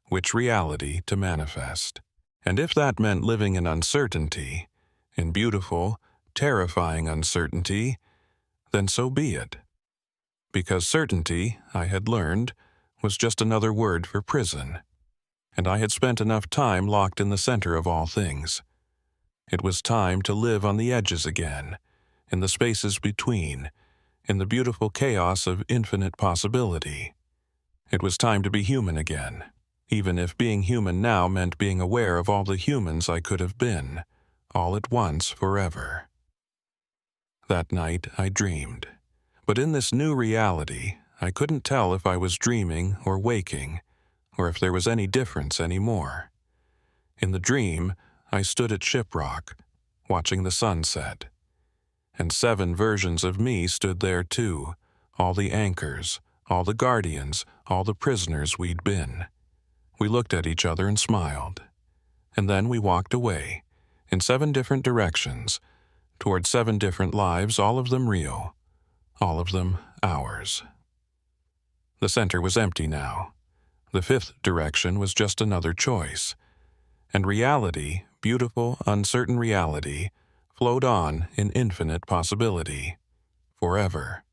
which reality to manifest. And if that meant living in uncertainty, in beautiful, terrifying uncertainty, then so be it. Because certainty, I had learned, was just another word for prison, and I had spent enough time locked in the center of all things. It was time to live on the edges again, in the spaces between, in the beautiful chaos of infinite possibility. It was time to be human again, even if being human now meant being aware of all the humans I could have been, all at once forever. That night I dreamed, but in this new reality, I couldn't tell if I was dreaming or waking, or if there was any difference anymore. In the dream, I stood at Shiprock, watching the sunset, and 7 versions of me stood there too, all the anchors, all the guardians, all the prisoners we'd been. We looked at each other and smiled, and then we walked away, in 7 different directions, toward 7 different lives, all of them real, all of them ours. The center was empty now. The 5th direction was just another choice, and reality, beautiful, uncertain reality, flowed on in infinite possibility, forever.